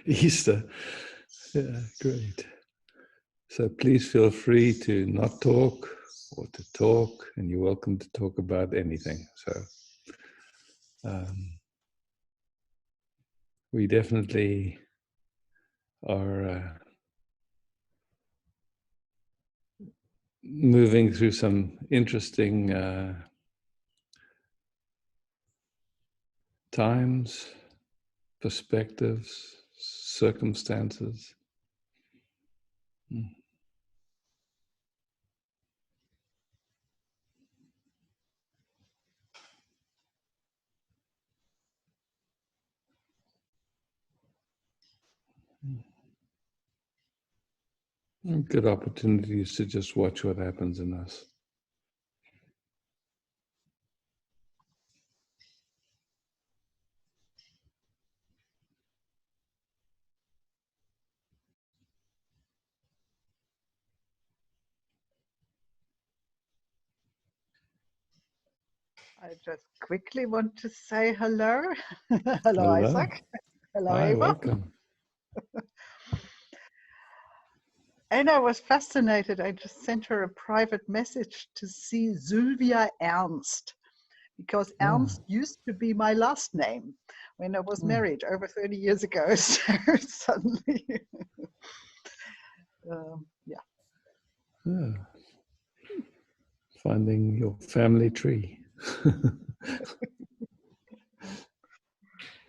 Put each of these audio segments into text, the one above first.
Easter. Yeah, great. So please feel free to not talk or to talk, and you're welcome to talk about anything. So we definitely are moving through some interesting times, perspectives, circumstances. Good opportunities to just watch what happens in us. I just quickly want to say hello. Hello, Hello. Isaac. Hello, Hi, Eva. welcome. And I was fascinated. I just sent her a private message to see Sylvia Ernst, because Ernst used to be my last name when I was married over 30 years ago. So suddenly, yeah. Yeah. Finding your family tree.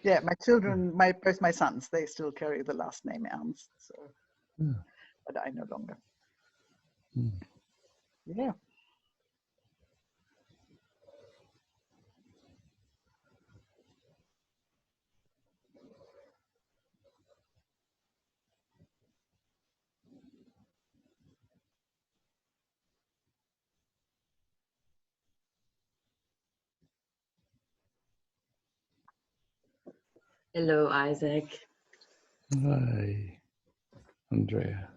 Yeah, my children, both my sons, they still carry the last name Ernst. So, but I no longer. Yeah. Hello, Isaac. Hi, Andrea.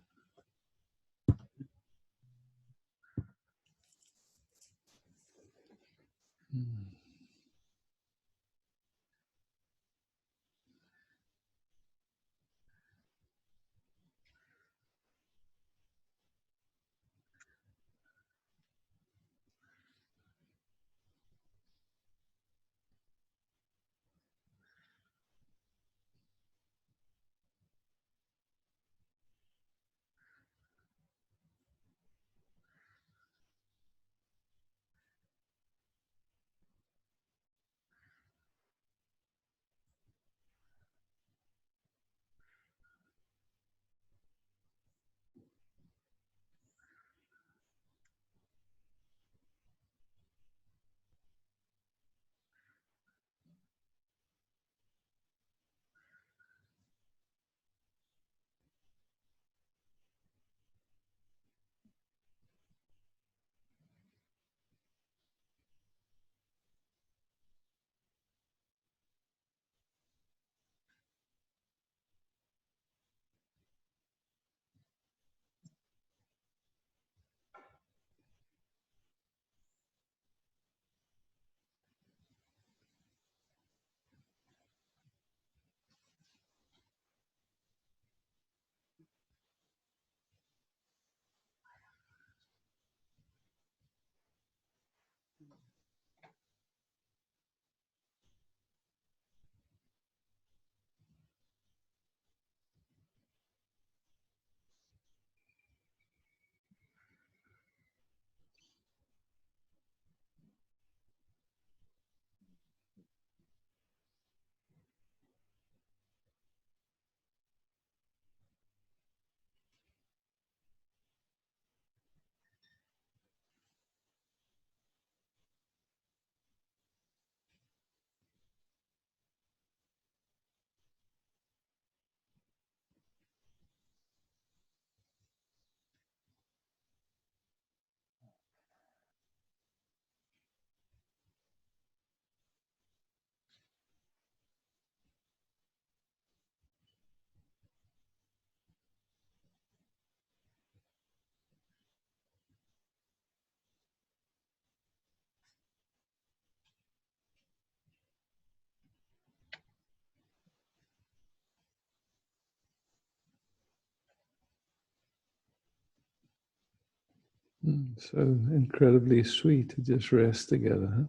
So incredibly sweet to just rest together, huh?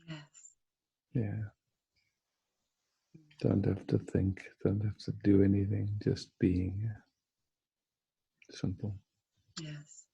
Yes. Yeah. Don't have to think, don't have to do anything, just being. Simple. Yes.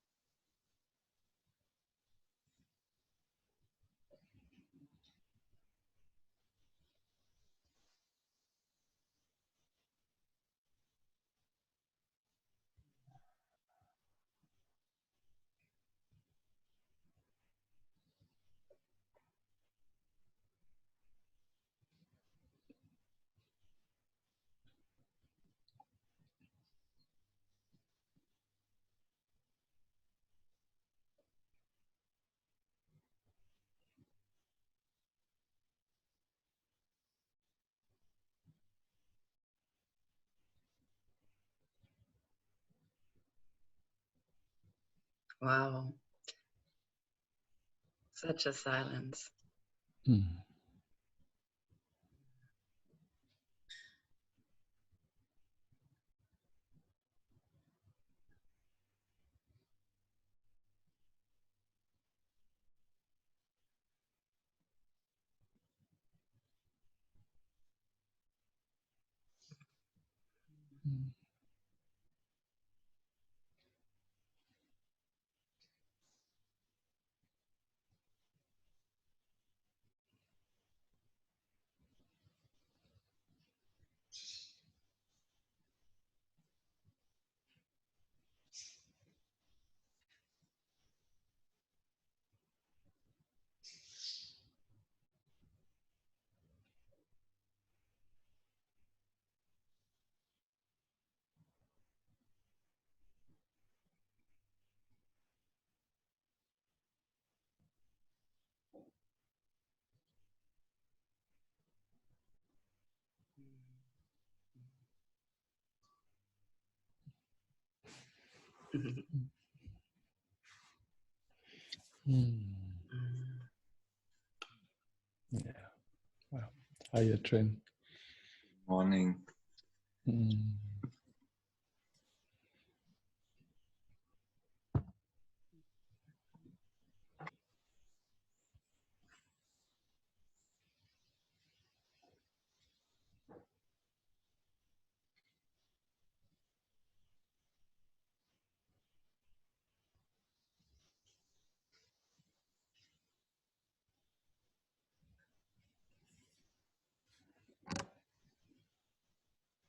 Wow. Such a silence. Mm. Mm. Yeah. Wow. How you train? Morning. Mm.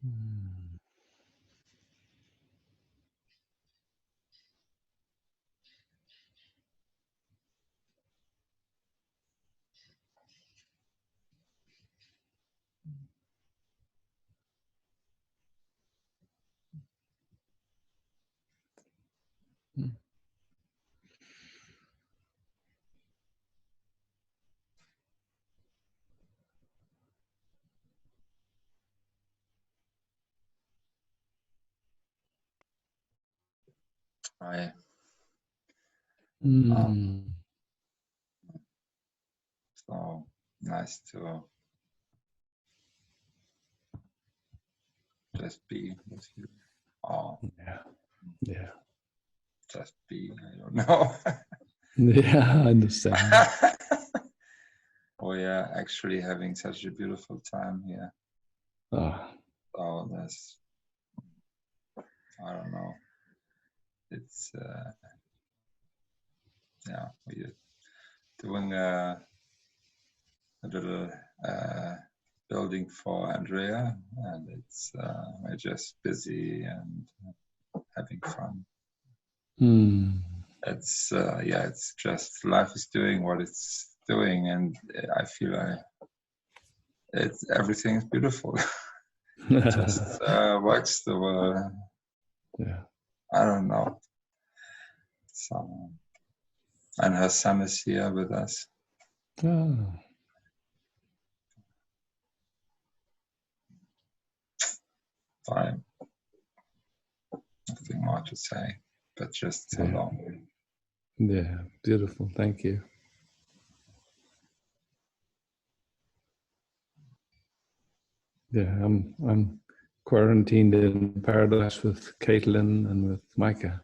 Mm. Mm. Hi. Mm. So nice to just be with you. Oh, Yeah. Yeah. just be. I don't know. Yeah, I understand. Oh yeah, actually having such a beautiful time here. Oh. Oh, that's, I don't know. It's yeah, we're doing a little building for Andrea, and it's we're just busy and having fun. Mm. It's yeah, it's just life is doing what it's doing, and I feel it's everything is beautiful. Just watch the world. Yeah. I don't know. So, and her son is here with us. Oh. Fine, nothing more to say, but just so Yeah. long. Yeah. Beautiful. Thank you. Yeah, I'm quarantined in paradise with Caitlin and with Micah.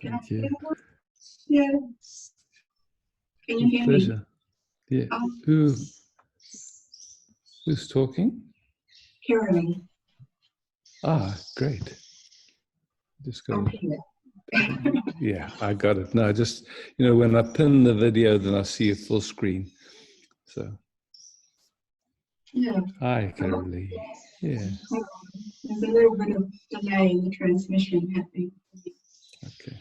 Thank you. Yeah. Can you hear me? Pleasure. Yeah. Who's talking? Caroline. Ah, great. Just got Okay. yeah, I got it. No, just, when I pin the video, then I see a full screen. So, Yeah. hi, Carolee. Yeah. There's a little bit of delay in the transmission happening. Okay.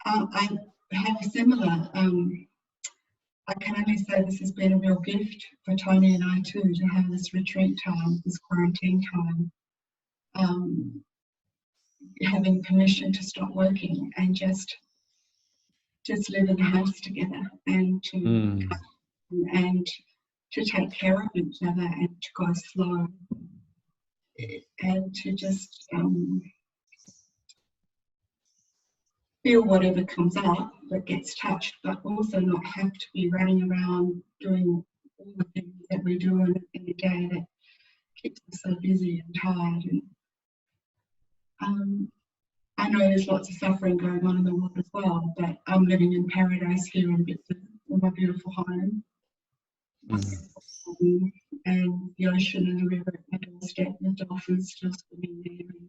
I have a similar, I can only say this has been a real gift for Tony and I too, to have this retreat time, this quarantine time, having permission to stop working and just live in the house together and to take care of each other and to go slow and to just feel whatever comes up that gets touched, but also not have to be running around doing all the things that we do in a day that keeps us so busy and tired. And I know there's lots of suffering going on in the world as well, but I'm living in paradise here in Bitford with my beautiful home. And the ocean and the river at my doorstep, the dolphins still swimming there. And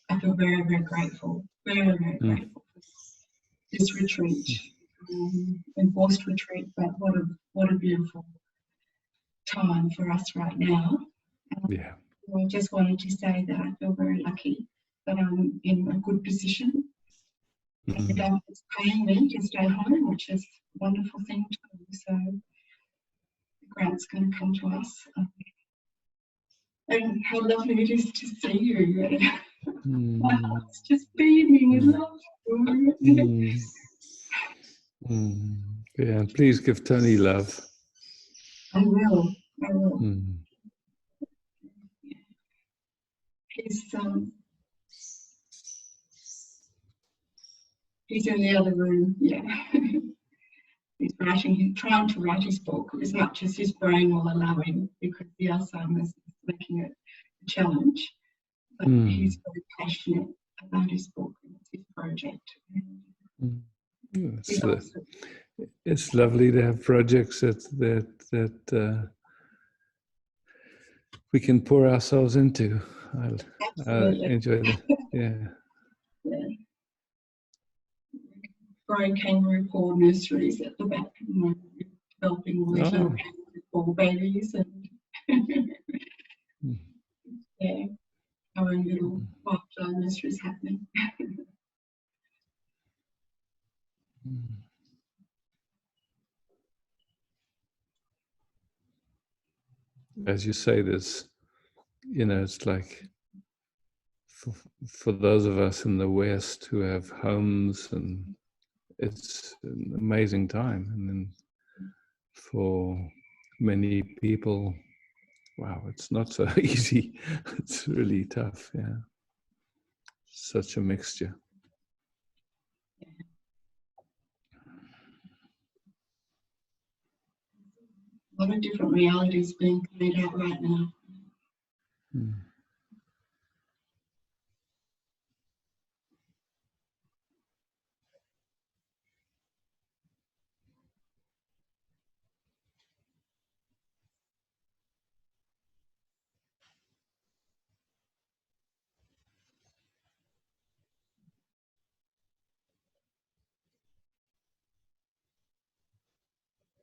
I feel very, very grateful, very, very grateful for this retreat, enforced retreat, but what a beautiful time for us right now. Yeah. I just wanted to say that I feel very lucky that I'm in a good position. And the government's paying me to stay home, which is a wonderful thing to do. So the grant's going to come to us. And how lovely it is to see you. My heart's just beaming with love. Yeah, and please give Tony love. I will. He's in the other room, yeah. He's trying to write his book as much as his brain will allow him, because the Alzheimer's is making it a challenge. But he's very passionate about his book and it's his project. It's lovely to have projects that we can pour ourselves into. I enjoy that. Yeah. Growing kangaroo paw nurseries at the back, developing all these little kangaroo paw babies and yeah, our own little wildflower nurseries happening. As you say, there's, it's like for those of us in the West who have homes, and it's an amazing time. And then for many people, wow, it's not so easy. It's really tough. Yeah. Such a mixture. A lot of different realities being played out right now.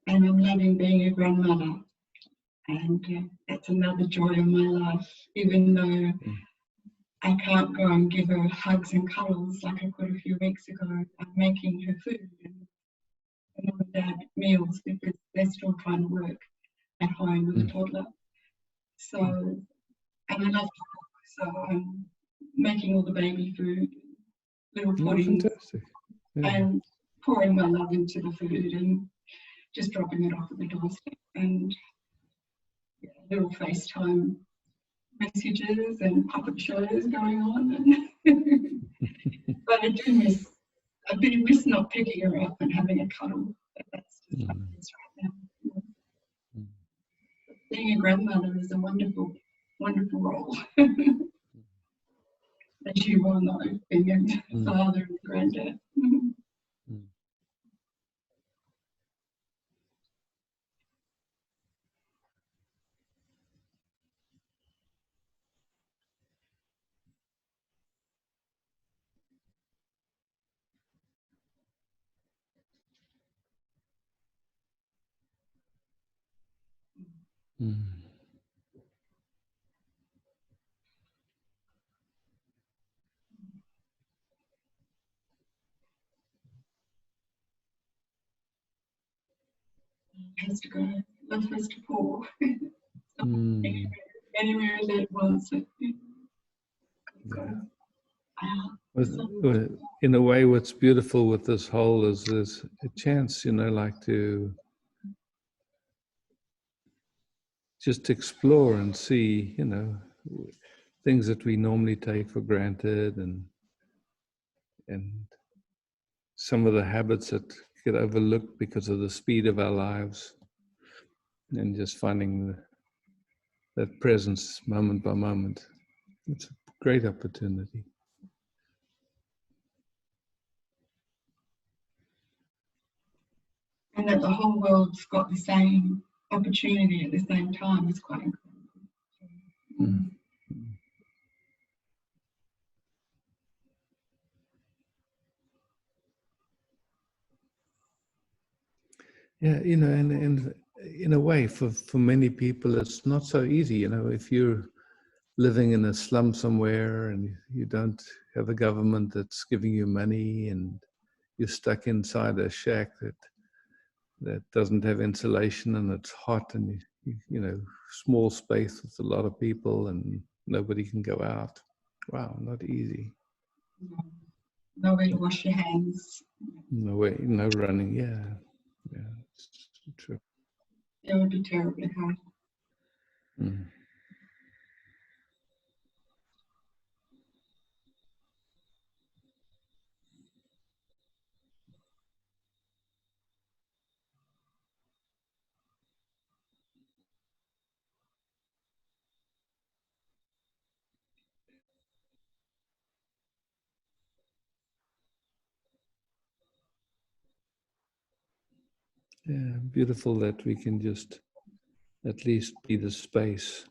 And I'm loving being a grandmother. And that's another joy of my life, even though I can't go and give her hugs and cuddles like I could a few weeks ago. I'm making her food and mum and dad meals because they're still trying to work at home with a toddler. So, and I love to cook, so I'm making all the baby food, little puddings, fantastic. and pouring my love into the food. And just dropping it off at the doorstep, and little FaceTime messages and puppet shows going on. But I do miss not picking her up and having a cuddle. But that's just how it is right now. Being a grandmother is a wonderful, wonderful role. As you well know, being a father and a granddad. Has to go. Love has to pour. Anywhere that it wants it. In a way, what's beautiful with this whole is there's a chance, like to just explore and see, things that we normally take for granted, and some of the habits that get overlooked because of the speed of our lives, and just finding that presence moment by moment. It's a great opportunity. And that the whole world's got the same opportunity at the same time is quite incredible. Yeah, and in a way, for many people, it's not so easy. If you're living in a slum somewhere and you don't have a government that's giving you money, and you're stuck inside a shack that doesn't have insulation, and it's hot, and small space with a lot of people, and nobody can go out. Wow, not easy. No way to wash your hands. No way, no running. Yeah, it's true. It would be terribly hard. Yeah, beautiful that we can just at least be the space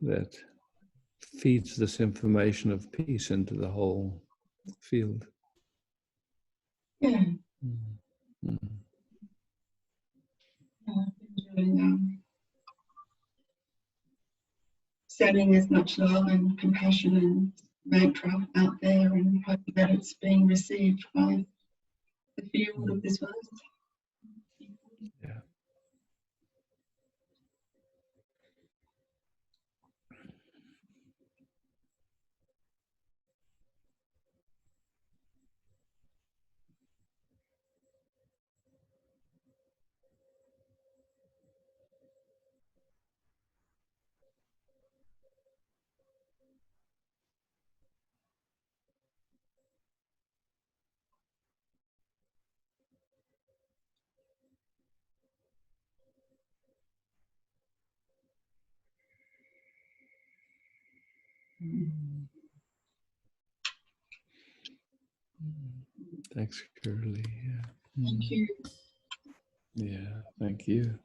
that feeds this information of peace into the whole field. Yeah. I've been sending as much love and compassion and mantra out there, and hoping that it's being received by the field of this world. Yeah. Thanks, Curly. Yeah. Thank you. Yeah, thank you.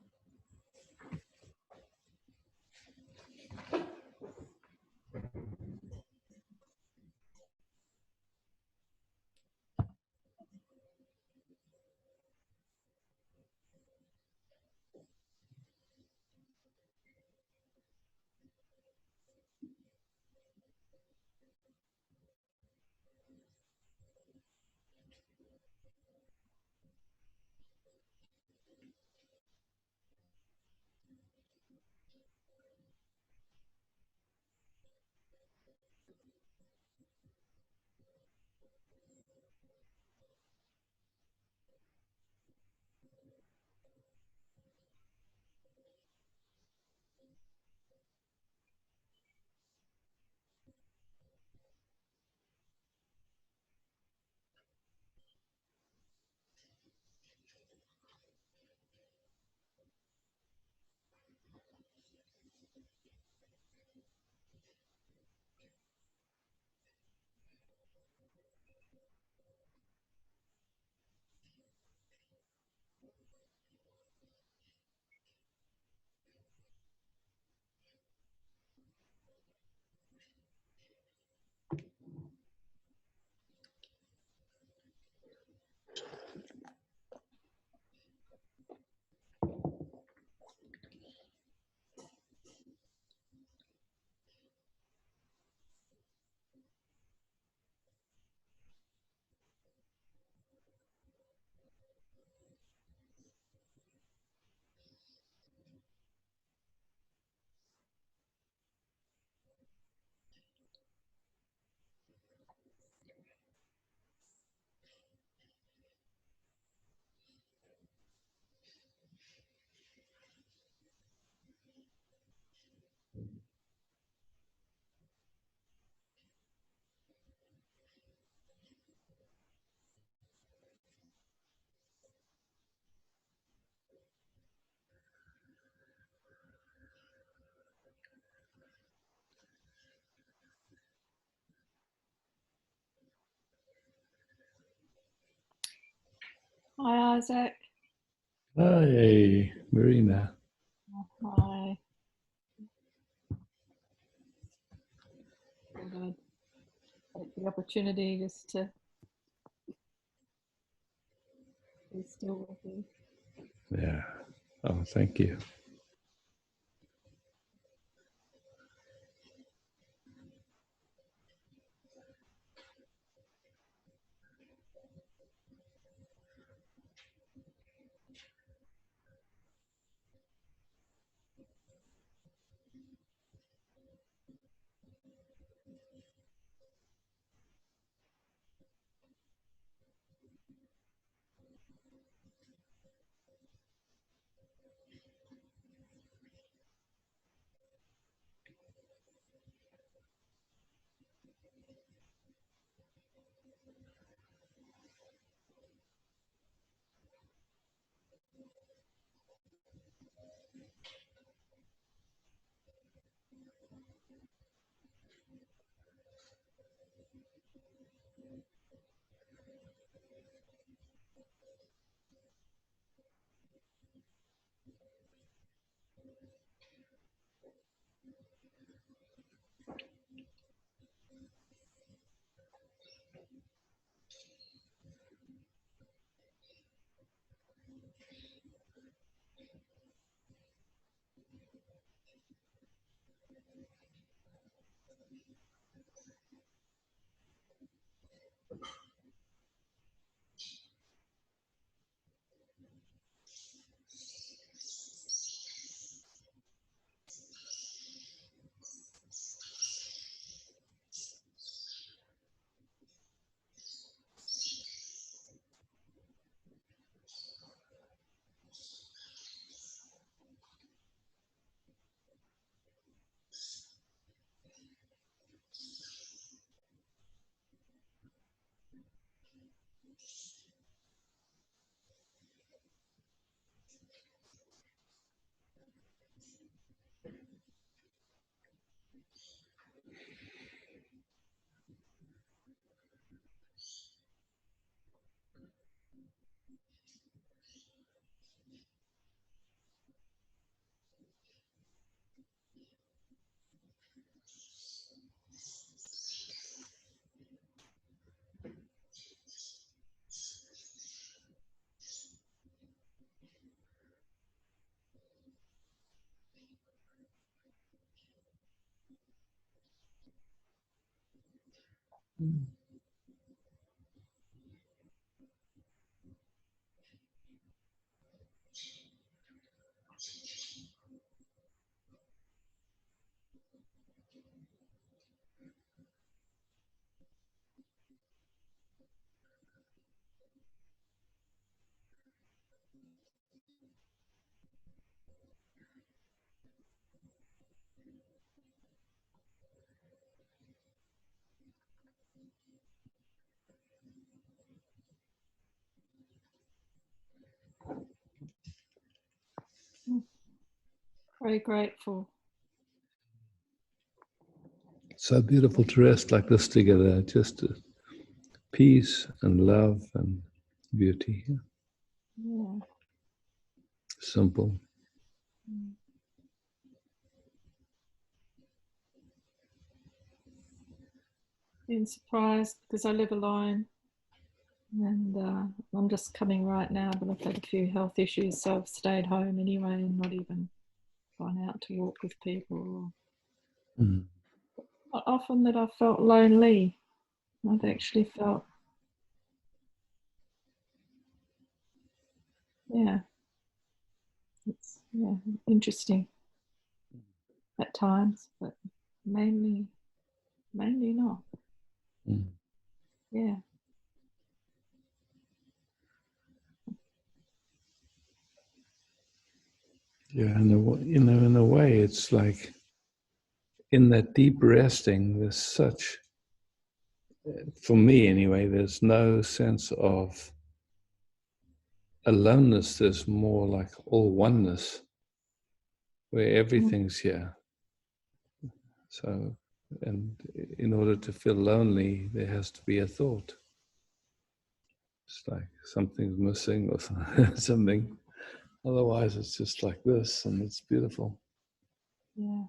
Hi, Isaac. Hi, Marina. Hi. Thought I'd take the opportunity just to be still with you. Yeah. Oh, thank you. Very grateful. So beautiful to rest like this together, just peace and love and beauty. Yeah. Simple. Been surprised because I live alone, and I'm just coming right now, but I've had a few health issues, so I've stayed home anyway and not even gone out to walk with people. Mm. Not often that I've felt lonely. I've actually felt, it's interesting at times, but mainly not. Mm. Yeah. Yeah, in a way, it's like in that deep resting, there's such, for me anyway, there's no sense of aloneness. There's more like all oneness, where everything's here. So, and in order to feel lonely, there has to be a thought. It's like something's missing or something. Otherwise, it's just like this, and it's beautiful. Yeah.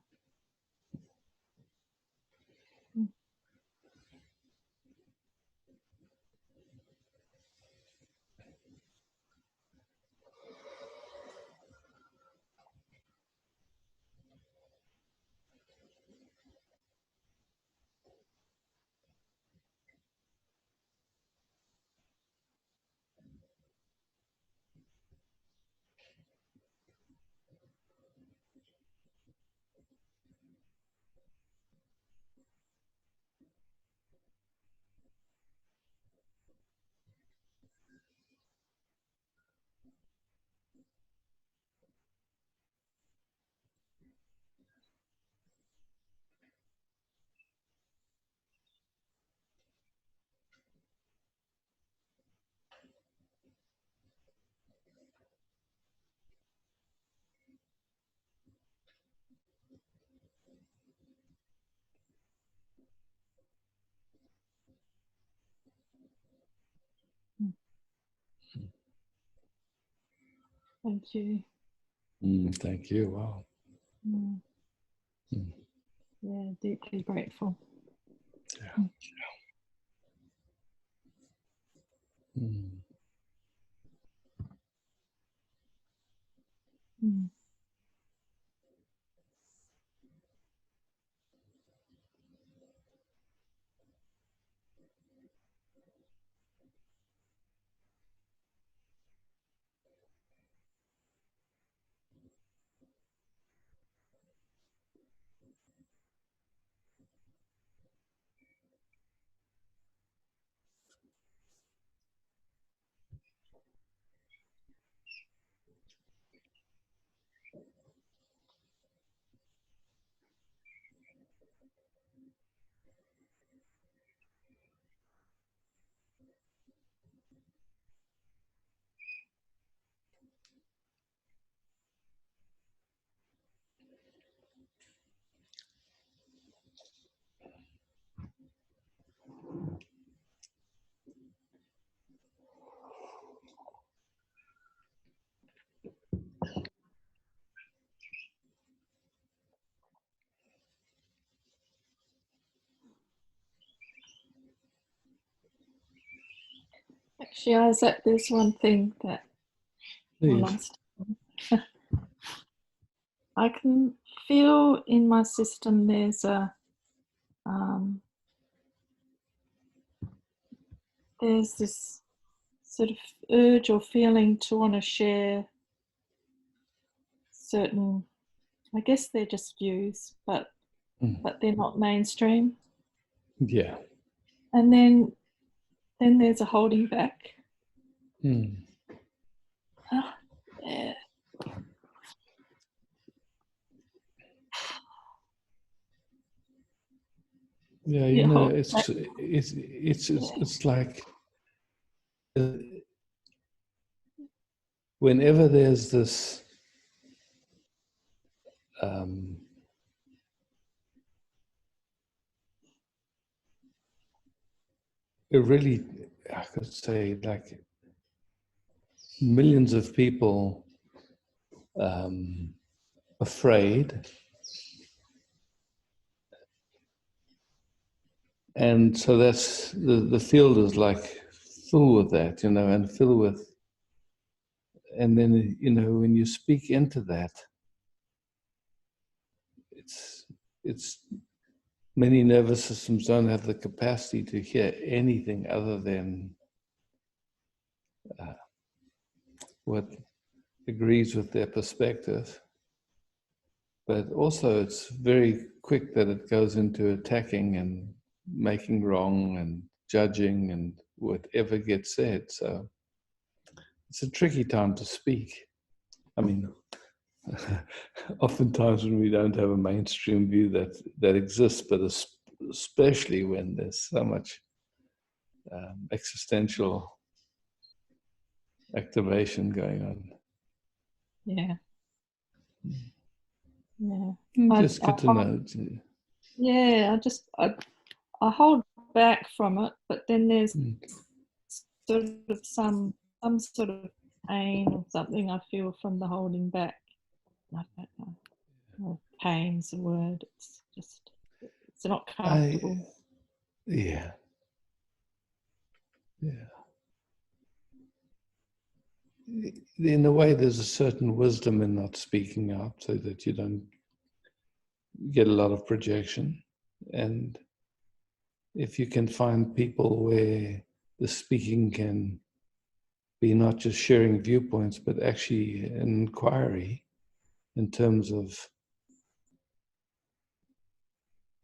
Thank you. Thank you. Wow. Mm. Yeah, deeply grateful. Yeah. Mm. Mm. Actually, Isaac, there's one thing that Please. last I can feel in my system there's this sort of urge or feeling to want to share certain, I guess they're just views, but they're not mainstream. Yeah. And then there's a holding back. Yeah. Yeah, you know, it's like whenever there's this it really, I could say, like millions of people afraid, and so that's the field is like full with that, you know, and filled with, and then, you know, when you speak into that, it's many nervous systems don't have the capacity to hear anything other than what agrees with their perspective. But also it's very quick that it goes into attacking and making wrong and judging and whatever gets said. So it's a tricky time to speak. I mean, oftentimes when we don't have a mainstream view that exists, but especially when there's so much existential activation going on. Yeah. Yeah. Just good to know. Yeah, I hold back from it, but then there's sort of some sort of pain or something I feel from the holding back. I don't know. Pain's a word. It's just, it's not comfortable. Yeah. In a way, there's a certain wisdom in not speaking out so that you don't get a lot of projection. And if you can find people where the speaking can be not just sharing viewpoints, but actually an inquiry in terms of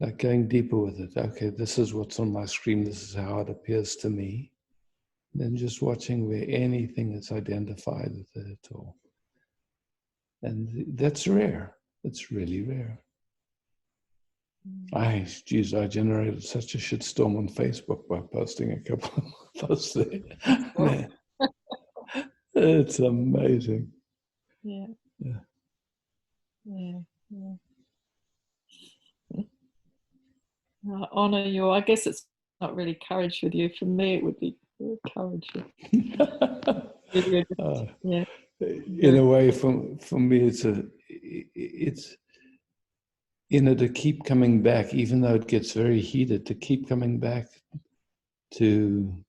like going deeper with it. Okay, this is what's on my screen. This is how it appears to me. Then just watching where anything is identified with it, and that's rare. It's really rare. I generated such a shitstorm on Facebook by posting a couple of posts there. Man, it's amazing. Yeah. Yeah. Yeah. I honour you. I guess it's not really courage with you. For me, it would be courage. Yeah. In a way, for me, it's to keep coming back, even though it gets very heated, to keep coming back to,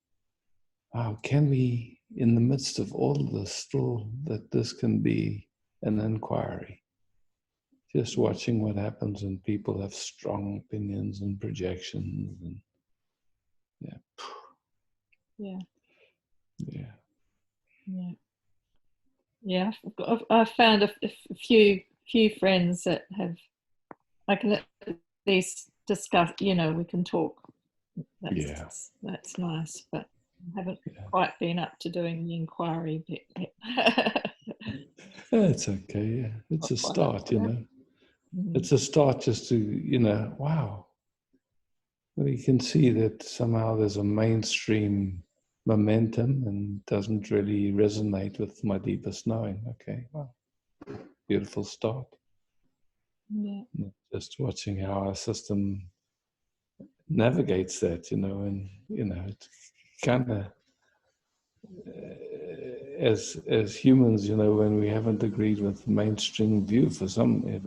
wow, can we, in the midst of all of this, still that this can be an inquiry? Just watching what happens when people have strong opinions and projections, and I've found a few friends that have, I can at least discuss. You know, we can talk. That's nice, but I haven't quite been up to doing the inquiry bit yet. It's okay. Yeah, it's a start. You know, it's a start just to wow. We can see that somehow there's a mainstream momentum and doesn't really resonate with my deepest knowing. Okay, wow, beautiful start. Yeah. Just watching how our system navigates that, and it's kind of as humans, when we haven't agreed with the mainstream view for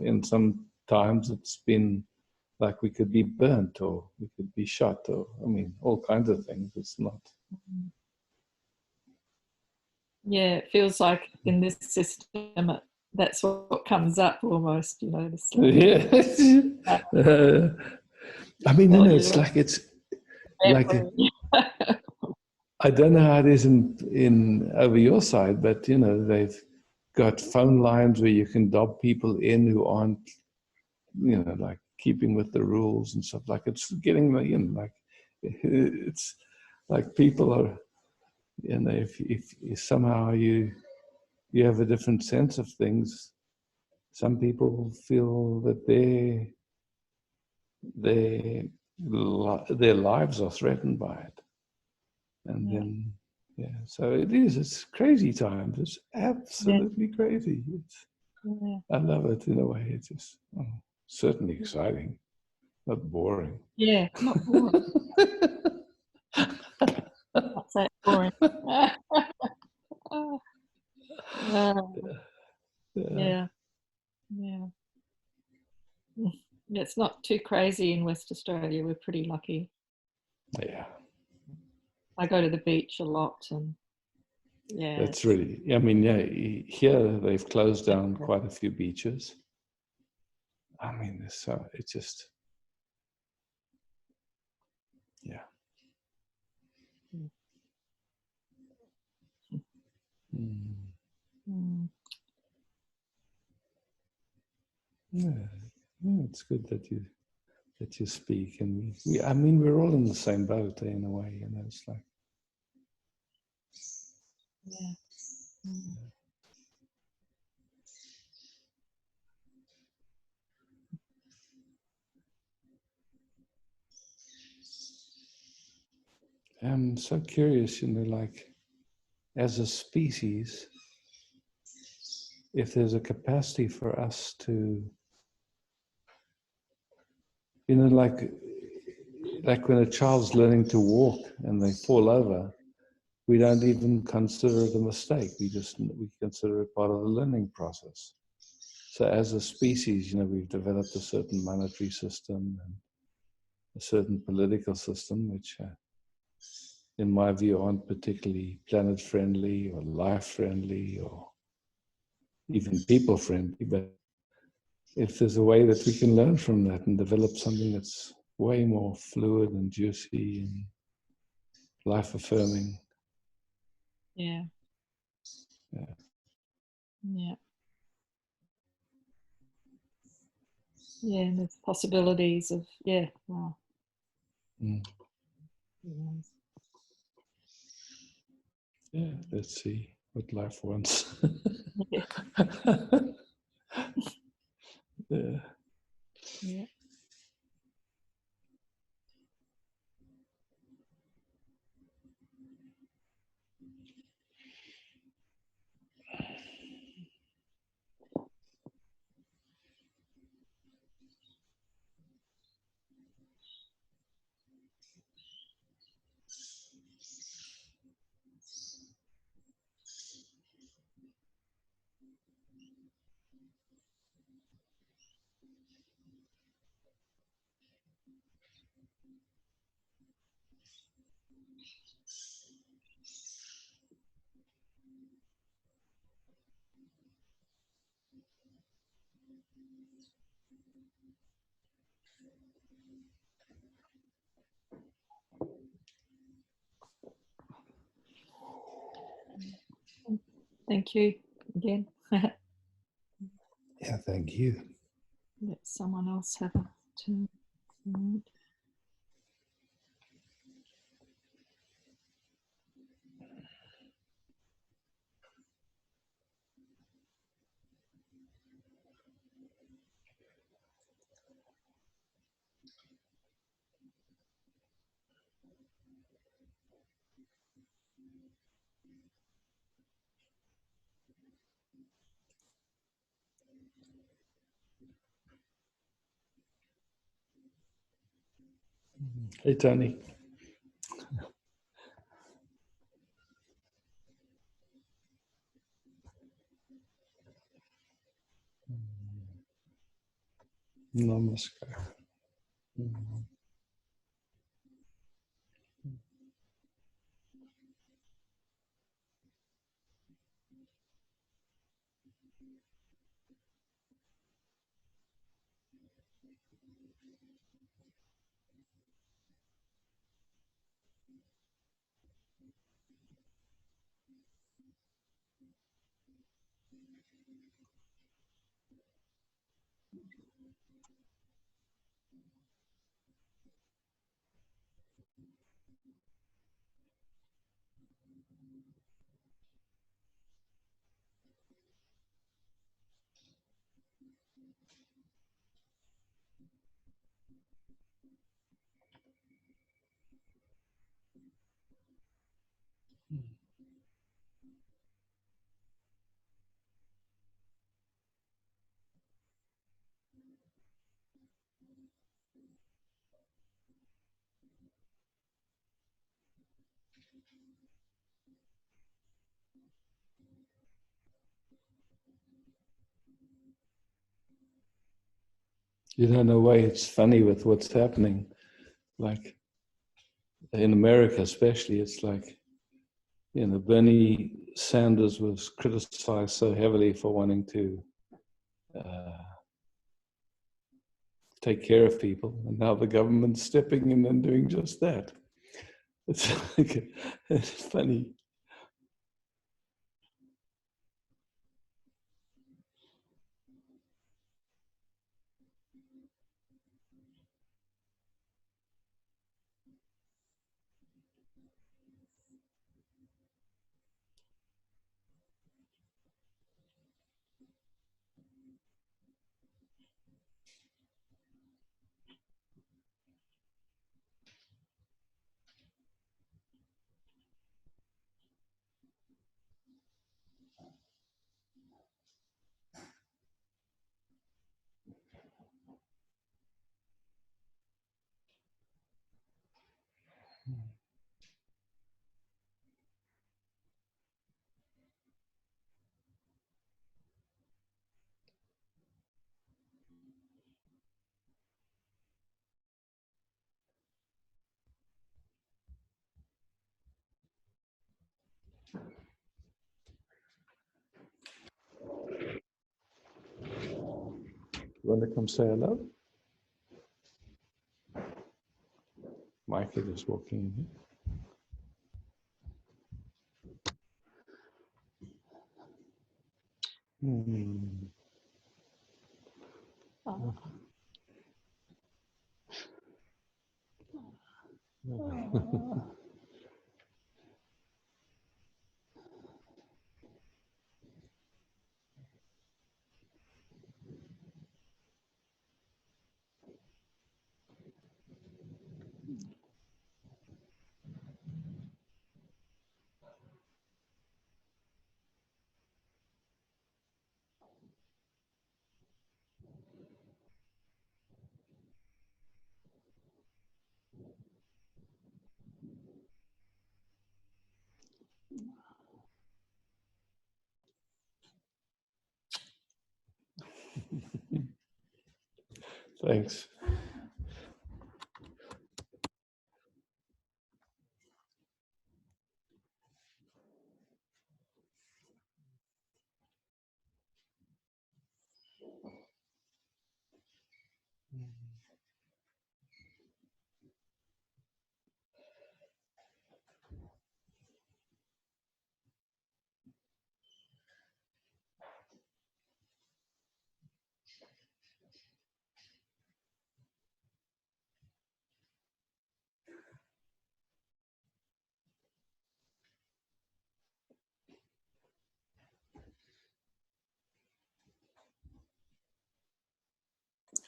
in some times it's been like we could be burnt or we could be shot or, all kinds of things. It's not. Yeah, it feels like in this system, that's what comes up almost, This it's I don't know how it is in over your side, but they've got phone lines where you can dob people in who aren't, like keeping with the rules and stuff. Like it's getting me in. Like it's like people are, if somehow you have a different sense of things, some people feel that their lives are threatened by it, and then so it's crazy times. It's absolutely crazy. I love it in a way. It's just certainly exciting, not boring. Yeah, not boring. Not that boring. Yeah. It's not too crazy in West Australia. We're pretty lucky. Yeah. I go to the beach a lot, and that's really. Here they've closed down quite a few beaches. It's just. Yeah. Yeah, it's good that you speak, and we're all in the same boat in a way. It's like. I'm so curious, like as a species, if there's a capacity for us to, like when a child's learning to walk and they fall over, we don't even consider it a mistake. We consider it part of the learning process. So as a species, we've developed a certain monetary system and a certain political system, which in my view aren't particularly planet friendly or life friendly or even people friendly. But if there's a way that we can learn from that and develop something that's way more fluid and juicy and life affirming. Yeah. Yeah. Yeah. Yeah, and there's possibilities of, wow. Mm. Yeah, let's see what life wants. Yeah. Yeah. Yeah. Thank you again. Yeah, thank you. Let someone else have a turn. Hey, Tony. Namaskar. In a way, it's funny with what's happening. Like in America, especially, it's like, Bernie Sanders was criticized so heavily for wanting to take care of people, and now the government's stepping in and doing just that. It's like, it's funny. You want to come say hello? Michael is walking in. Hmm. Oh. Thanks.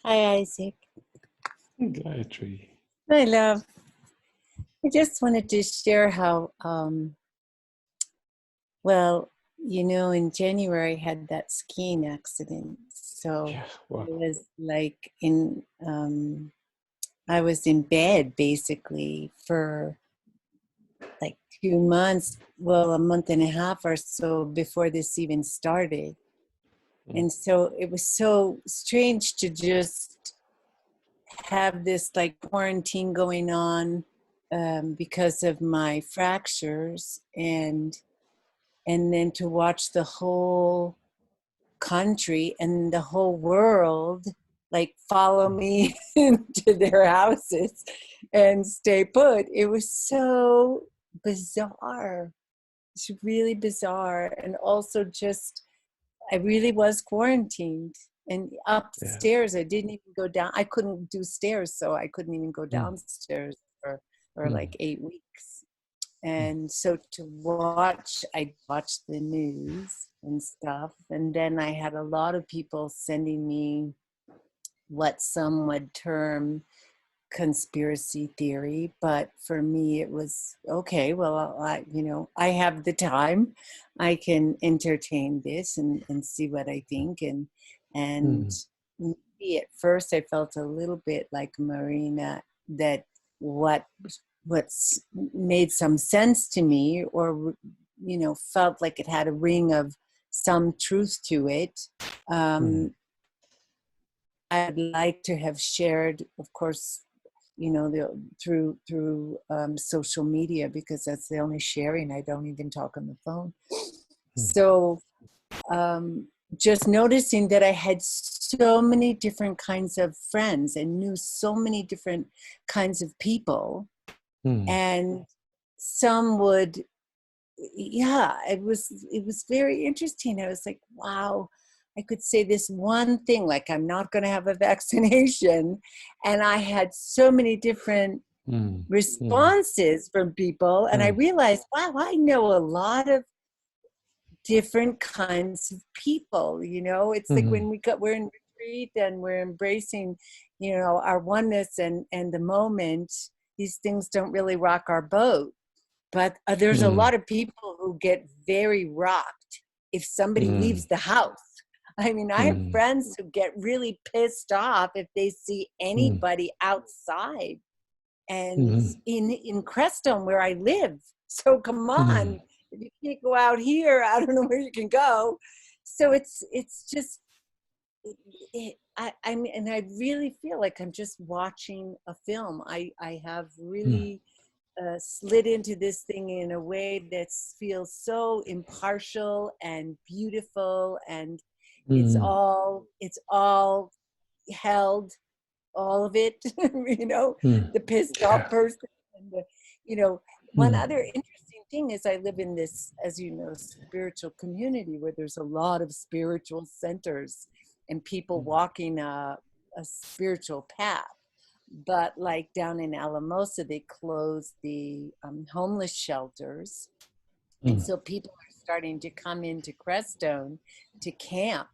Hi, Isaac. Gayatri. Hi, love. I just wanted to share how, well, you know, in January I had that skiing accident. So Yeah, wow. it was like I was in bed basically for like 2 months, well, a month and a half or so before this even started. And so it was so strange to just have this like quarantine going on because of my fractures, and then to watch the whole country and the whole world like follow me into their houses and stay put. It was so bizarre. It's really bizarre. And also just, I really was quarantined. And upstairs, I didn't even go down. I couldn't do stairs, so I couldn't even go downstairs for like 8 weeks. And so to watch, I watched the news and stuff. And then I had a lot of people sending me what some would term conspiracy theory, but for me it was okay, well, I have the time, I can entertain this and see what I think. And maybe at first I felt a little bit like Marina, that what's made some sense to me, or felt like it had a ring of some truth to it. I'd like to have shared, of course, through social media, because that's the only sharing. I don't even talk on the phone. So just noticing that I had so many different kinds of friends and knew so many different kinds of people, and some would, it was very interesting. I was like, wow, I could say this one thing, like I'm not going to have a vaccination, and I had so many different responses from people, and I realized, wow, I know a lot of different kinds of people. It's like when we're in retreat and we're embracing, our oneness and the moment, these things don't really rock our boat. But there's a lot of people who get very rocked if somebody leaves the house. I mean, I have friends who get really pissed off if they see anybody outside, and in Crestone where I live. So come on, if you can't go out here, I don't know where you can go. So it's just, I mean, and I really feel like I'm just watching a film. I have really slid into this thing in a way that feels so impartial and beautiful, and it's all held all of it, you know, Mm. the pissed off person. And the, you know, one Mm. other interesting thing is I live in this, as you know, spiritual community where there's a lot of spiritual centers and people walking a spiritual path. But like down in Alamosa, they closed the homeless shelters. And so people are starting to come into Crestone to camp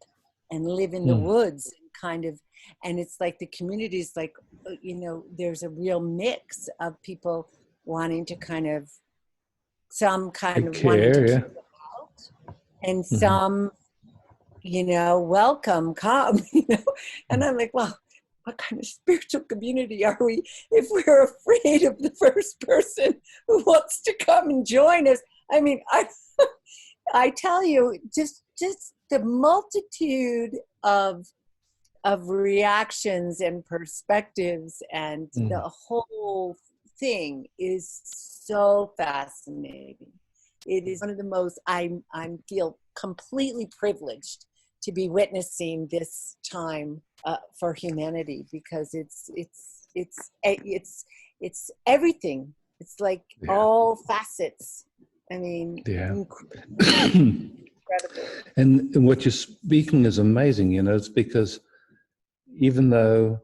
and live in the woods and kind of, and it's like the community is like, you know, there's a real mix of people wanting to kind of, some kind of wanting to keep them out, and some, you know, welcome, come, you know. And I'm like, well, what kind of spiritual community are we if we're afraid of the first person who wants to come and join us? I mean, I tell you, just the multitude of reactions and perspectives, and the whole thing is so fascinating. It is one of the most, I feel completely privileged to be witnessing this time for humanity, because it's everything. It's like all facets. I mean, incredible. And what you're speaking is amazing, you know. It's because even though,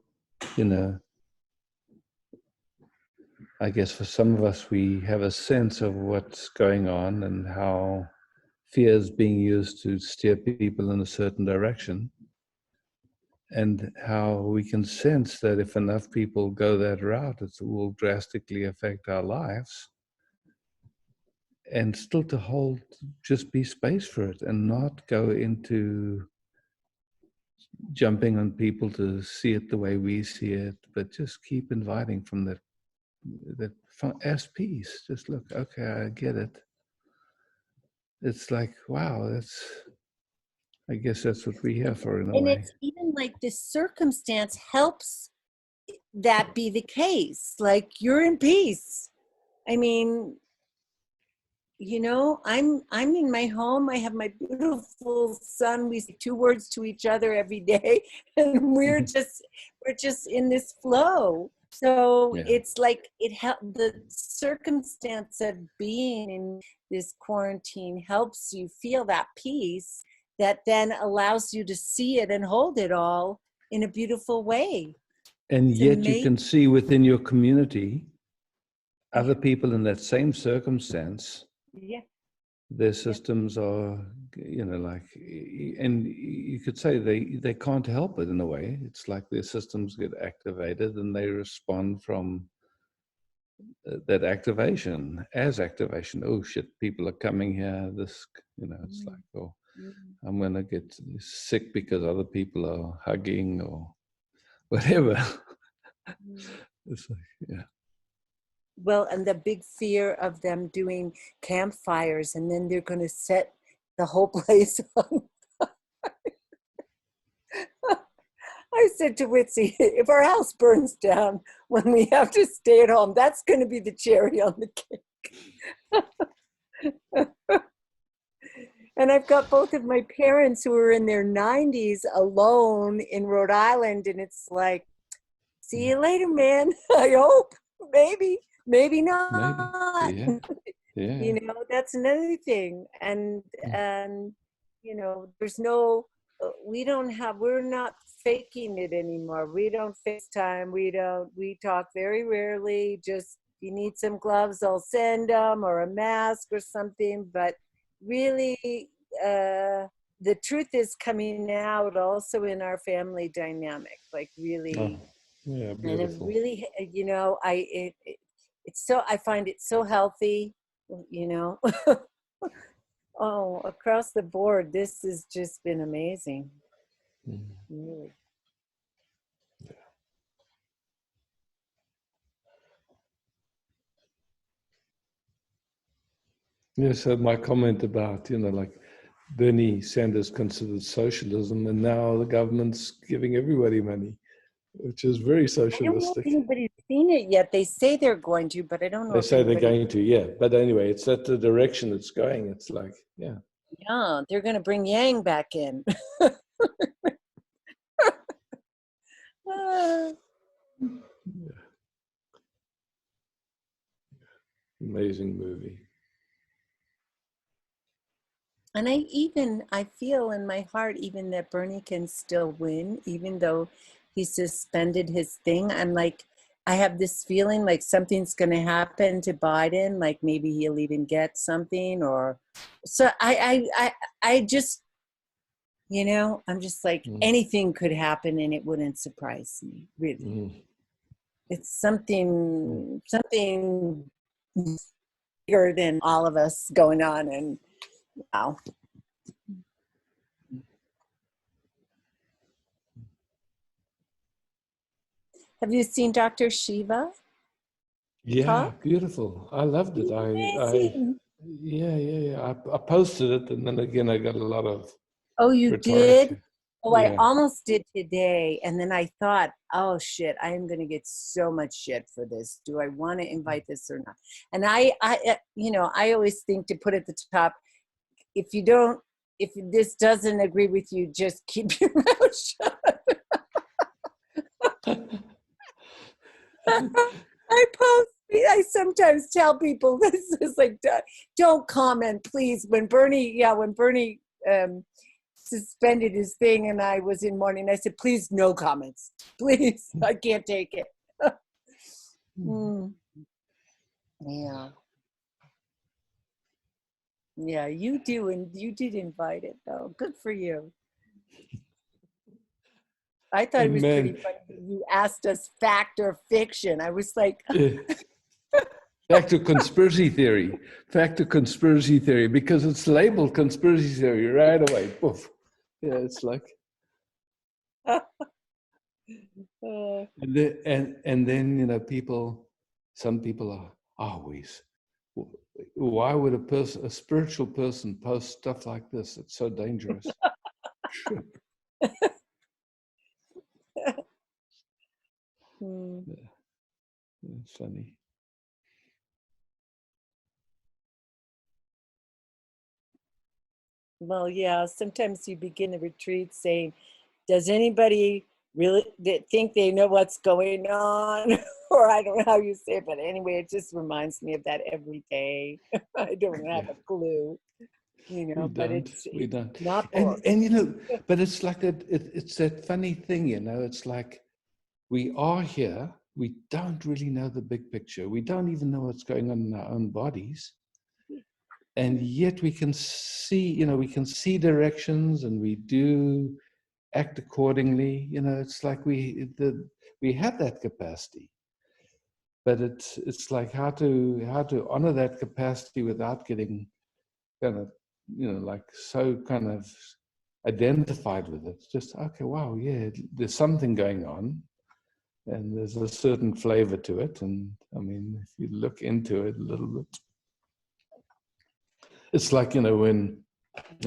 you know, I guess for some of us, we have a sense of what's going on and how fear is being used to steer people in a certain direction, and how we can sense that if enough people go that route, it will drastically affect our lives. And still to hold, just be space for it and not go into jumping on people to see it the way we see it, but just keep inviting from that as peace. Just look, okay, I get it. It's like, wow, I guess that's what we're here for in a way. And it's even like this circumstance helps that be the case. Like, you're in peace. I mean, you know, I'm in my home. I have my beautiful son. We say 2 words to each other every day, and we're just in this flow. So it's like the circumstance of being in this quarantine helps you feel that peace that then allows you to see it and hold it all in a beautiful way. And yet you can see within your community other people in that same circumstance. Their systems are, you know, like, and you could say they can't help it in a way. It's like their systems get activated and they respond from that activation as activation. Oh shit, people are coming here. This, you know, it's like, oh, I'm going to get sick because other people are hugging or whatever. It's like, well, and the big fear of them doing campfires, and then they're going to set the whole place on fire. I said to Witzy, if our house burns down when we have to stay at home, that's going to be the cherry on the cake. And I've got both of my parents who are in their 90s alone in Rhode Island, and it's like, see you later, man. I hope. Maybe not. Maybe. Yeah. You know, that's another thing. And you know, there's no, we're not faking it anymore. We don't FaceTime. We talk very rarely. Just, if you need some gloves, I'll send them, or a mask or something. But really, the truth is coming out also in our family dynamic, like really. Yeah, beautiful. And it really, you know, it's so, I find it so healthy, you know. Oh, across the board, this has just been amazing. Really. Yeah, so my comment about, you know, like Bernie Sanders considered socialism, and now the government's giving everybody money, which is very socialistic. I don't know if anybody's seen it yet. They say they're going to, but I don't know. They say they're going to, yeah. But anyway, it's at the direction it's going. It's like, yeah. Yeah, they're going to bring Yang back in. Amazing movie. And I feel in my heart even that Bernie can still win, even though he suspended his thing. I'm like, I have this feeling like something's going to happen to Biden, like maybe he'll even get something, or so I just, you know, I'm just like anything could happen and it wouldn't surprise me, really. It's something bigger than all of us going on, and wow. Have you seen Dr. Shiva? Yeah, talk? beautiful. I loved it. Amazing. I posted it, and then again, I got a lot of Oh, you rhetoric. did? Oh, I Yeah. almost did today. And then I thought, oh shit, I am going to get so much shit for this. Do I want to invite this or not? And I, you know, I always think to put at the top, if this doesn't agree with you, just keep your mouth shut. I sometimes tell people this is like, don't comment, please. When Bernie suspended his thing and I was in mourning, I said, please, no comments. Please, I can't take it. Yeah. Yeah, you do, and you did invite it, though. Good for you. I thought it was pretty funny when you asked us fact or fiction. I was like... Fact or conspiracy theory. Fact or conspiracy theory, because it's labeled conspiracy theory right away. Poof. Yeah, it's like... And then, you know, some people are always... Why would a spiritual person post stuff like this? It's so dangerous. It's funny. Well, yeah, sometimes you begin a retreat saying, does anybody really think they know what's going on? Or I don't know how you say it, but anyway, it just reminds me of that every day. I don't have a clue. You know, but it's not boring. And you know, but it's like it's that funny thing, you know, it's like we are here, we don't really know the big picture. We don't even know what's going on in our own bodies. And yet we can see, you know, we can see directions and we do act accordingly. You know, it's like we have that capacity. But it's like how to honor that capacity without getting kind of, you know, like so kind of identified with it. Just, okay, wow, yeah, there's something going on and there's a certain flavor to it. And I mean, if you look into it a little bit, it's like, you know, when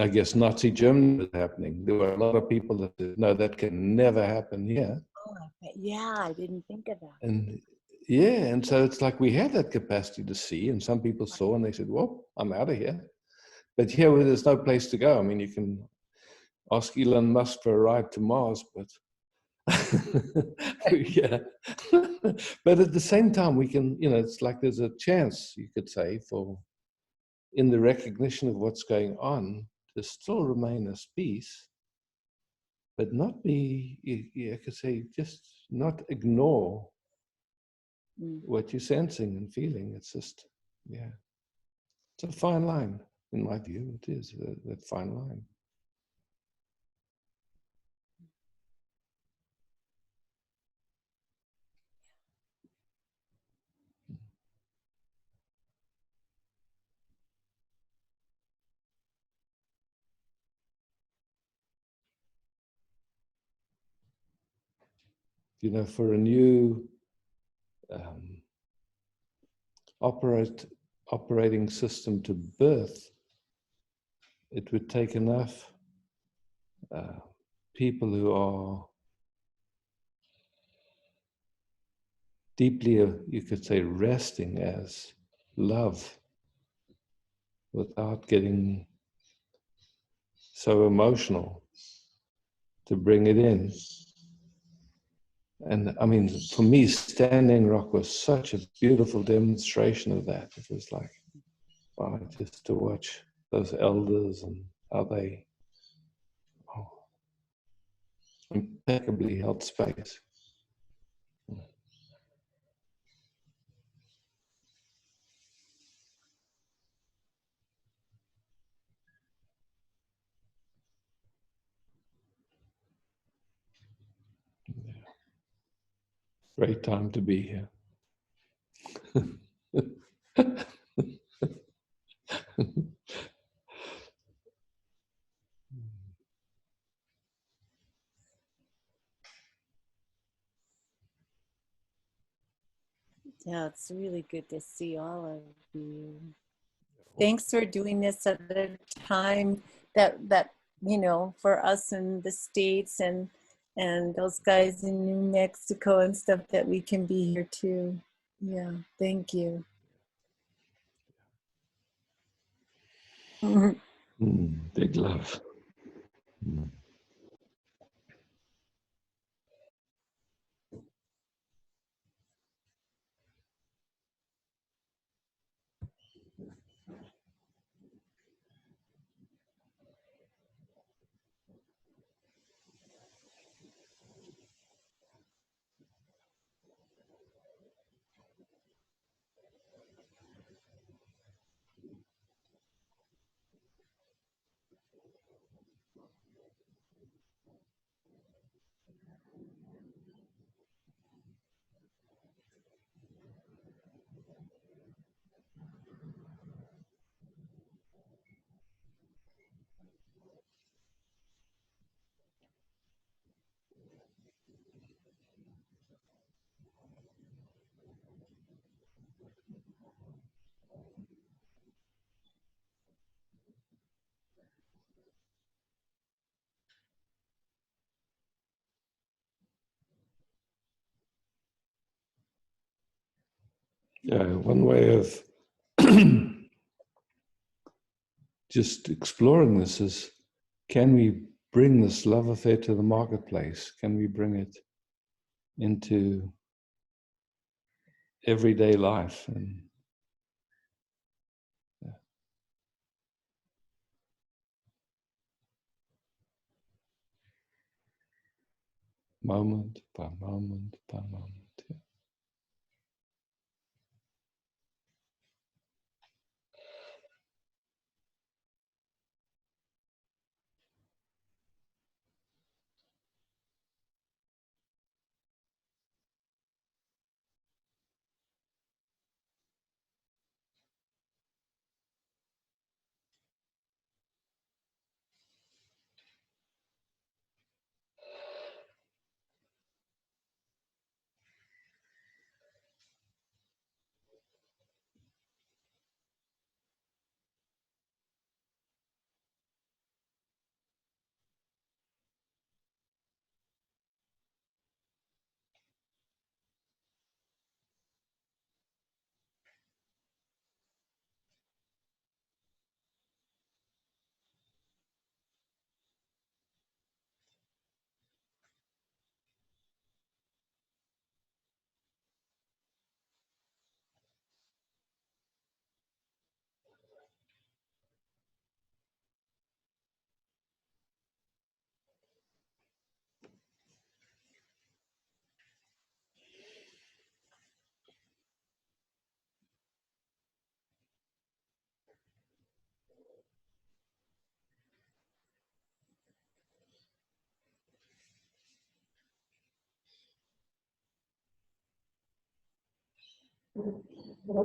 I guess Nazi Germany was happening, there were a lot of people that said, no, that can never happen here. Oh, yeah, I didn't think of that. And yeah, and so it's like we had that capacity to see, and some people saw and they said, well, I'm out of here. But here, where there's no place to go, I mean, you can ask Elon Musk for a ride to Mars, but yeah. But at the same time, we can, you know, it's like there's a chance, you could say, for in the recognition of what's going on, to still remain as peace, but not be, I could say, just not ignore what you're sensing and feeling. It's just, yeah, it's a fine line, in my view. It is that fine line. You know, for a new operating system to birth, it would take enough people who are deeply, you could say, resting as love without getting so emotional to bring it in. And I mean, for me, Standing Rock was such a beautiful demonstration of that. It was like, wow, just to watch those elders and how they impeccably held space. Great time to be here. Yeah, it's really good to see all of you. Thanks for doing this at a time that for us in the States and those guys in New Mexico and stuff, that we can be here too. Yeah, thank you. Big love. Yeah, one way of just exploring this is, can we bring this love affair to the marketplace? Can we bring it into everyday life? And moment by moment by moment. Yeah.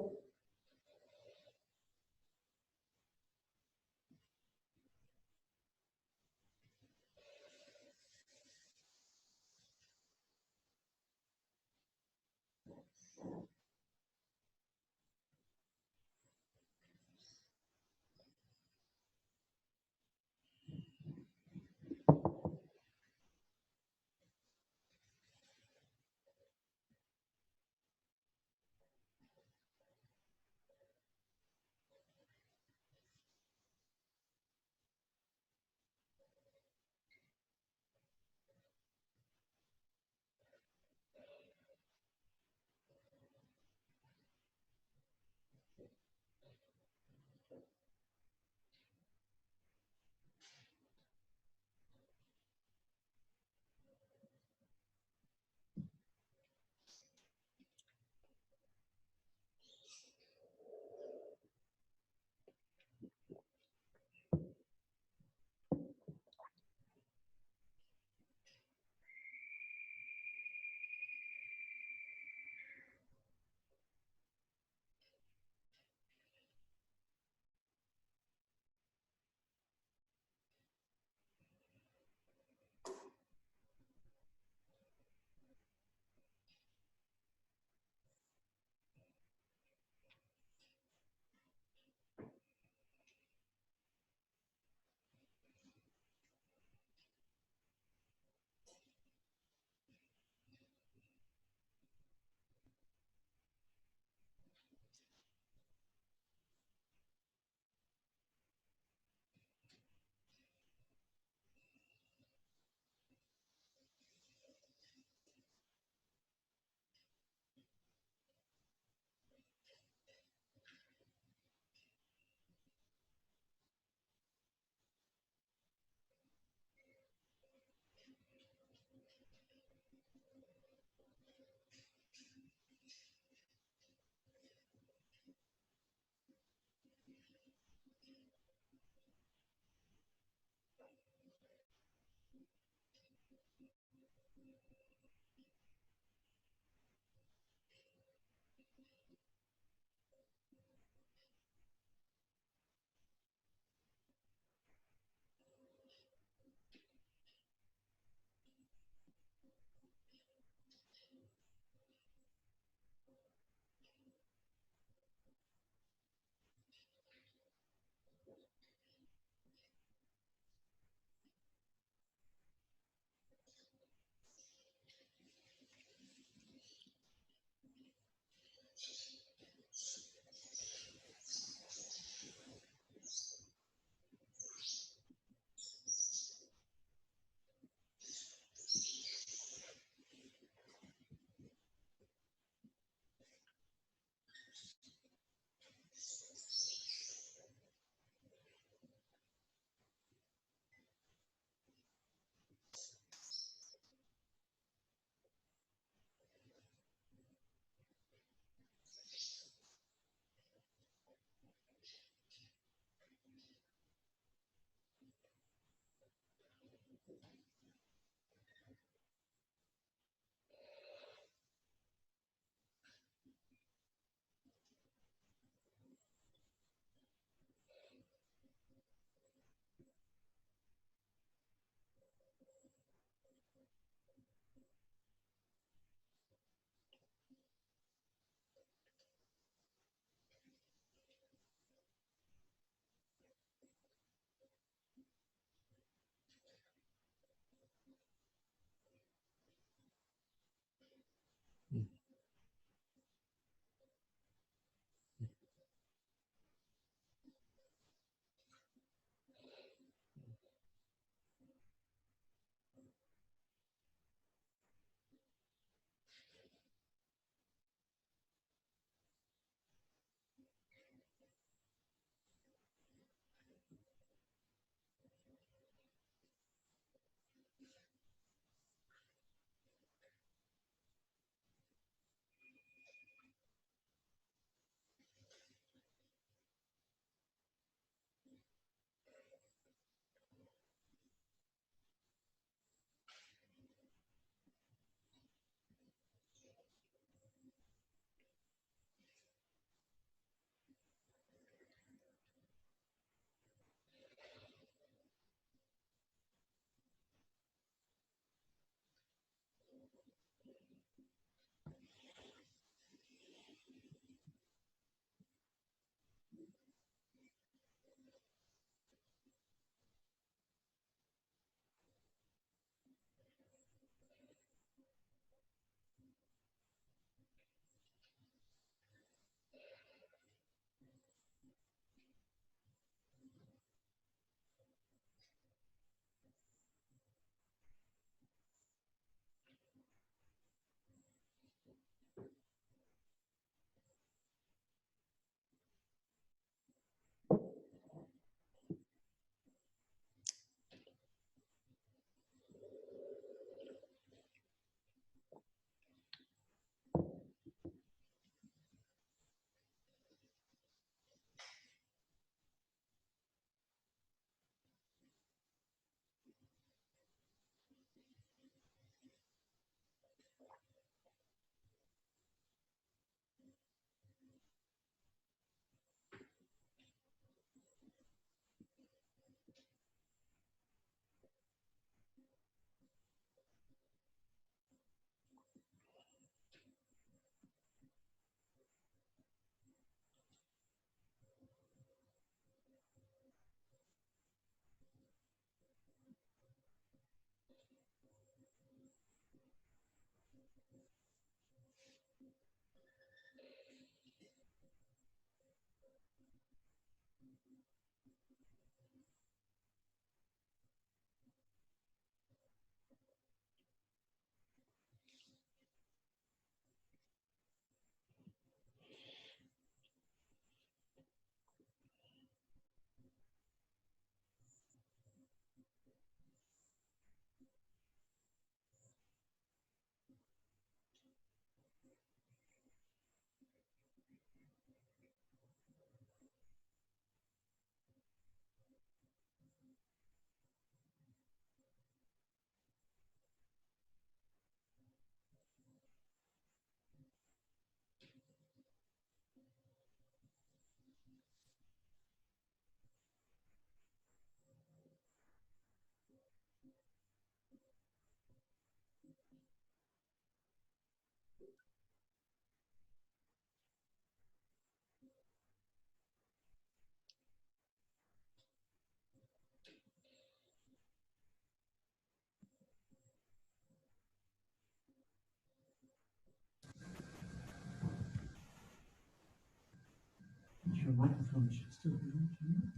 Your microphone should still be on.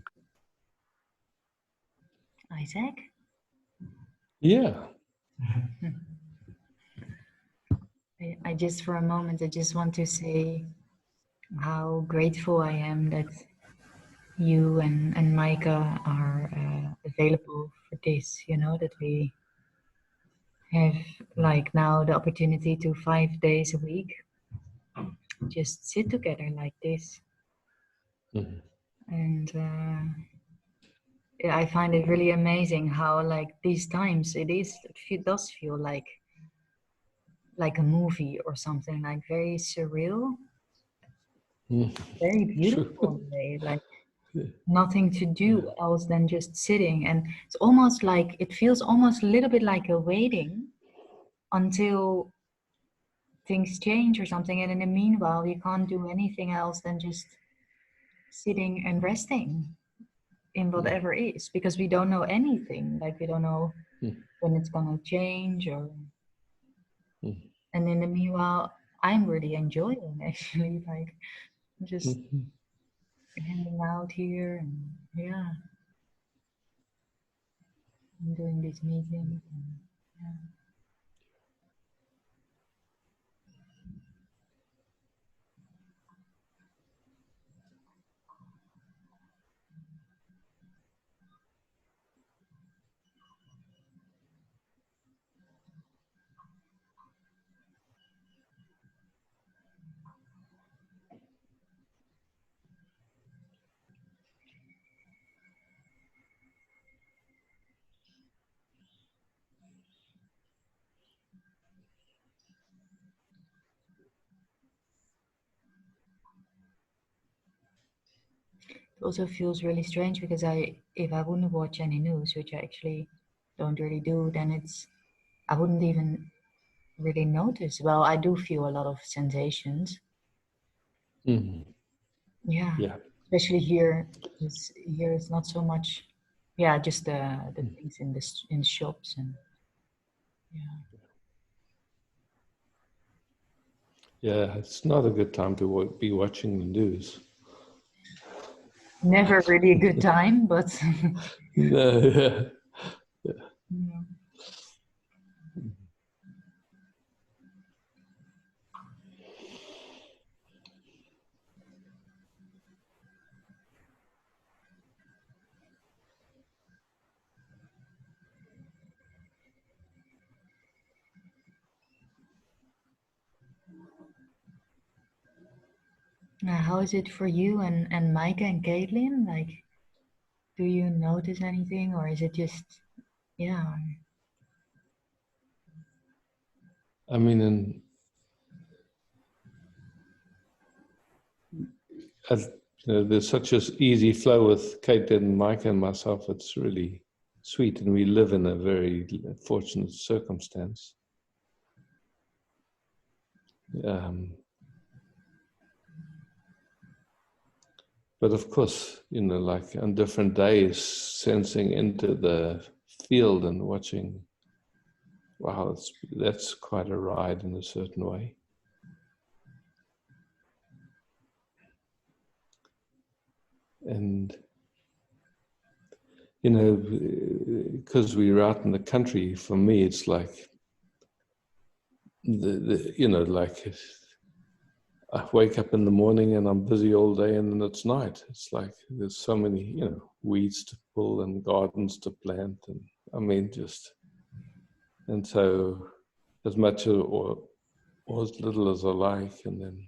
Isaac? Yeah. I just, for a moment, I just want to say how grateful I am that you and Micah are available for this, you know, that we have like now the opportunity to 5 days a week just sit together like this. Mhm. And yeah, I find it really amazing how like these times it does feel like a movie or something, like very surreal, very beautiful in a way, like nothing to do else than just sitting. And it's almost like, it feels almost a little bit like a waiting until things change or something. And in the meanwhile, you can't do anything else than just sitting and resting in whatever is, because we don't know anything. Like we don't know when it's gonna change or. And in the meanwhile, I'm really enjoying actually, like just hanging out here and yeah, I'm doing these meetings. And, yeah. It also feels really strange because if I wouldn't watch any news, which I actually don't really do, then I wouldn't even really notice. Well, I do feel a lot of sensations. Yeah. Especially here, because here it's not so much. Yeah, just the things in the shops and yeah. Yeah, it's not a good time to be watching the news. Never really a good time, but No, yeah. yeah. How is it for you and Micah and Caitlin? Like, do you notice anything, or is it just, yeah? I mean, there's such an easy flow with Kate and Mike and myself. It's really sweet, and we live in a very fortunate circumstance. But of course, like on different days, sensing into the field and watching, wow, that's quite a ride in a certain way. And, because we're out in the country, for me, it's like, like I wake up in the morning and I'm busy all day and then it's night. It's like there's so many, weeds to pull and gardens to plant. And I mean, and so as much or as little as I like, and then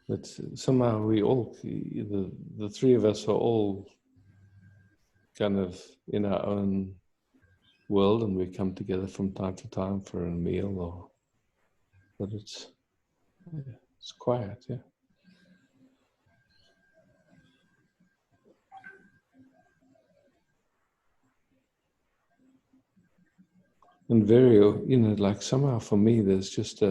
but somehow we all, the three of us are all kind of in our own world, and we come together from time to time for a meal, but it's quiet, yeah. And very, like somehow for me, there's just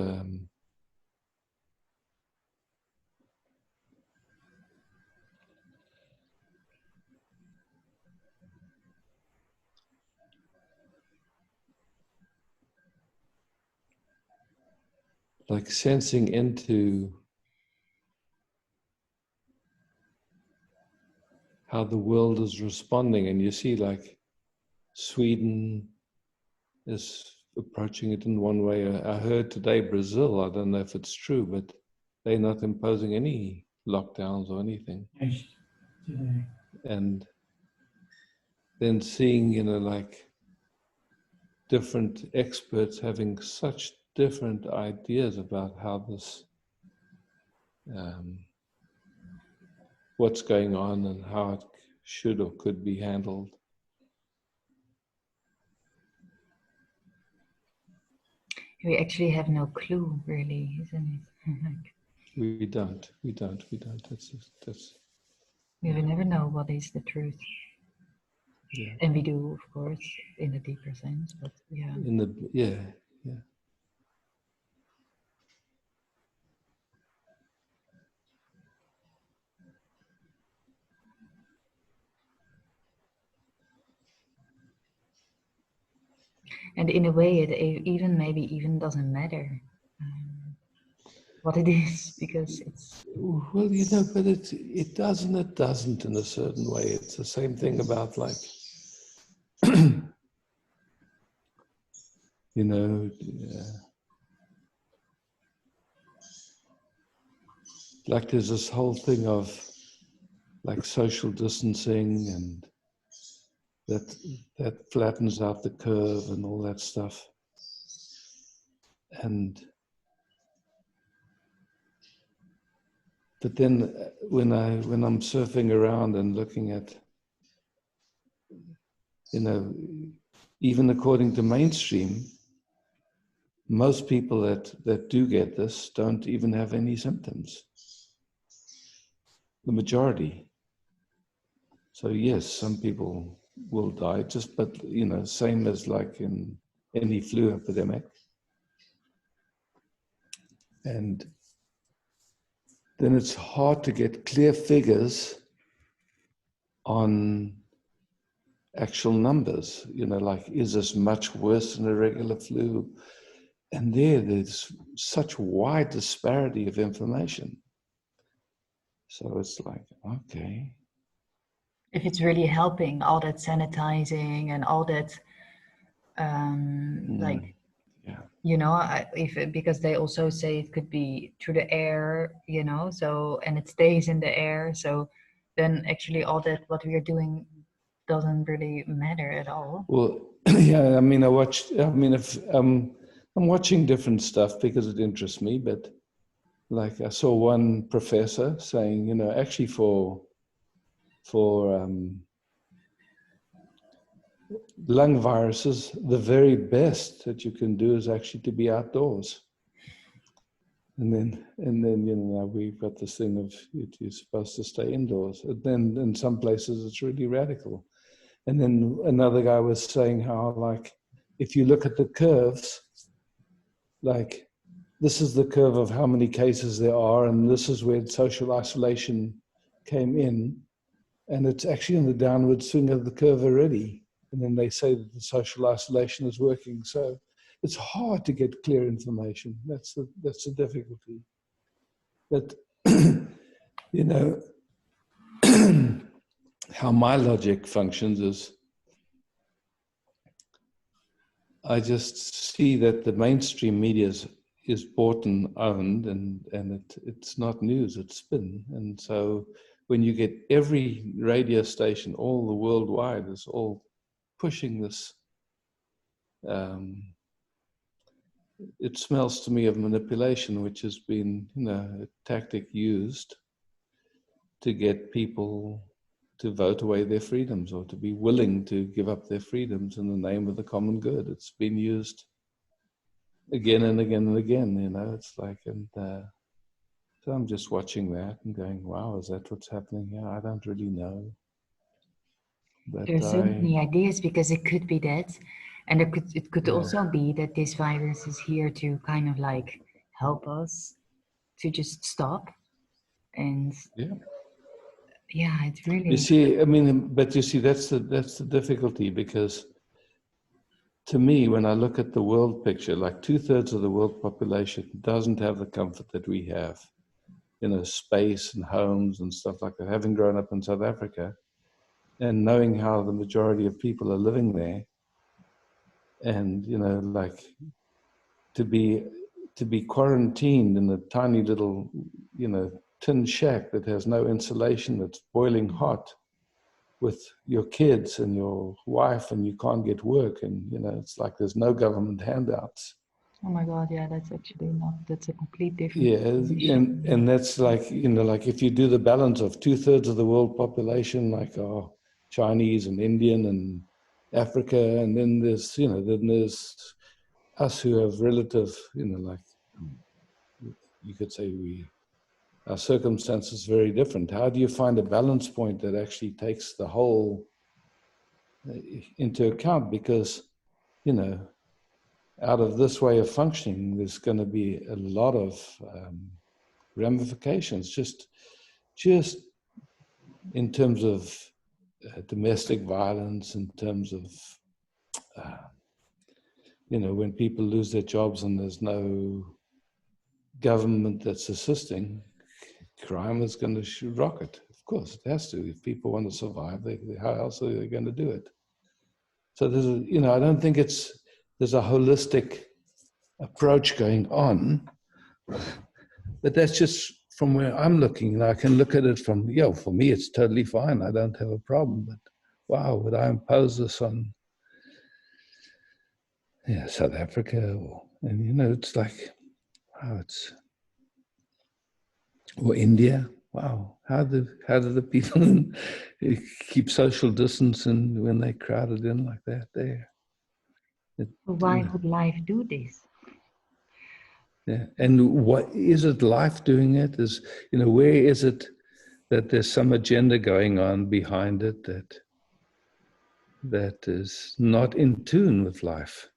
like sensing into how the world is responding. And you see like Sweden is approaching it in one way. I heard today Brazil, I don't know if it's true, but they're not imposing any lockdowns or anything. Today. And then seeing, like different experts having such different ideas about how this, what's going on and how it should or could be handled. We actually have no clue, really, isn't it? We don't. That's. We will never know what is the truth. Yeah. And we do, of course, in a deeper sense, but yeah. Yeah. And in a way, it even maybe even doesn't matter what it is, because it's. Well, but it does and it doesn't in a certain way. It's the same thing about like, like there's this whole thing of like social distancing and that flattens out the curve and all that stuff. But then when I'm surfing around and looking at, even according to mainstream, most people that do get this don't even have any symptoms. The majority. So yes, some people will die, but same as like in any flu epidemic. And then it's hard to get clear figures on actual numbers, like, is this much worse than a regular flu? And there's such wide disparity of information. So it's like, okay. If it's really helping, all that sanitizing and all that, like, yeah. Because they also say it could be through the air, so, and it stays in the air. So then actually all that, what we are doing doesn't really matter at all. Well, yeah, I'm watching different stuff because it interests me, but like I saw one professor saying, actually for lung viruses, the very best that you can do is actually to be outdoors. And then we've got this thing of you're supposed to stay indoors. And then in some places it's really radical. And then another guy was saying how, like, if you look at the curves, like, this is the curve of how many cases there are, and this is where social isolation came in, and it's actually in the downward swing of the curve already. And then they say that the social isolation is working. So it's hard to get clear information. That's the difficulty. But, how my logic functions is I just see that the mainstream media is bought and owned, and it's not news, it's spin. And so when you get every radio station, all the worldwide is all pushing this, it smells to me of manipulation, which has been, a tactic used to get people to vote away their freedoms or to be willing to give up their freedoms in the name of the common good. It's been used again and again and again, it's like, and so I'm just watching that and going, wow, is that what's happening here? I don't really know. But There's so many ideas, because it could be that, and it could also be that this virus is here to kind of like help us to just stop. And yeah, it's really. You see, but you see, that's the difficulty, because to me, when I look at the world picture, like 2/3 of the world population doesn't have the comfort that we have, space and homes and stuff like that. Having grown up in South Africa and knowing how the majority of people are living there, and like to be quarantined in a tiny little, tin shack that has no insulation, that's boiling hot, with your kids and your wife, and you can't get work, and it's like there's no government handouts. Oh my God, yeah, that's actually not, that's a complete different Yeah, situation. and that's like, you know, like if you do the balance of 2/3 of the world population, like are Chinese and Indian and Africa, and then there's, you know, then there's us who have relative, you know, like you could say our circumstances very different. How do you find a balance point that actually takes the whole into account? Because, you know, out of this way of functioning, there's going to be a lot of ramifications, just in terms of domestic violence, in terms of, you know, when people lose their jobs and there's no government that's assisting, crime is going to rocket. Of course, it has to. If people want to survive, how else are they going to do it? So there's a, you know, I don't think there's a holistic approach going on, but that's just from where I'm looking. And I can look at it from, you know, for me, it's totally fine. I don't have a problem. But wow, would I impose this on, yeah, South Africa? And, you know, it's like, wow, or India. Wow, how do the people keep social distance and when they crowded in like that there? But why would life do this? Yeah, and what is it? Life doing it is, you know, where is it that there's some agenda going on behind it that is not in tune with life?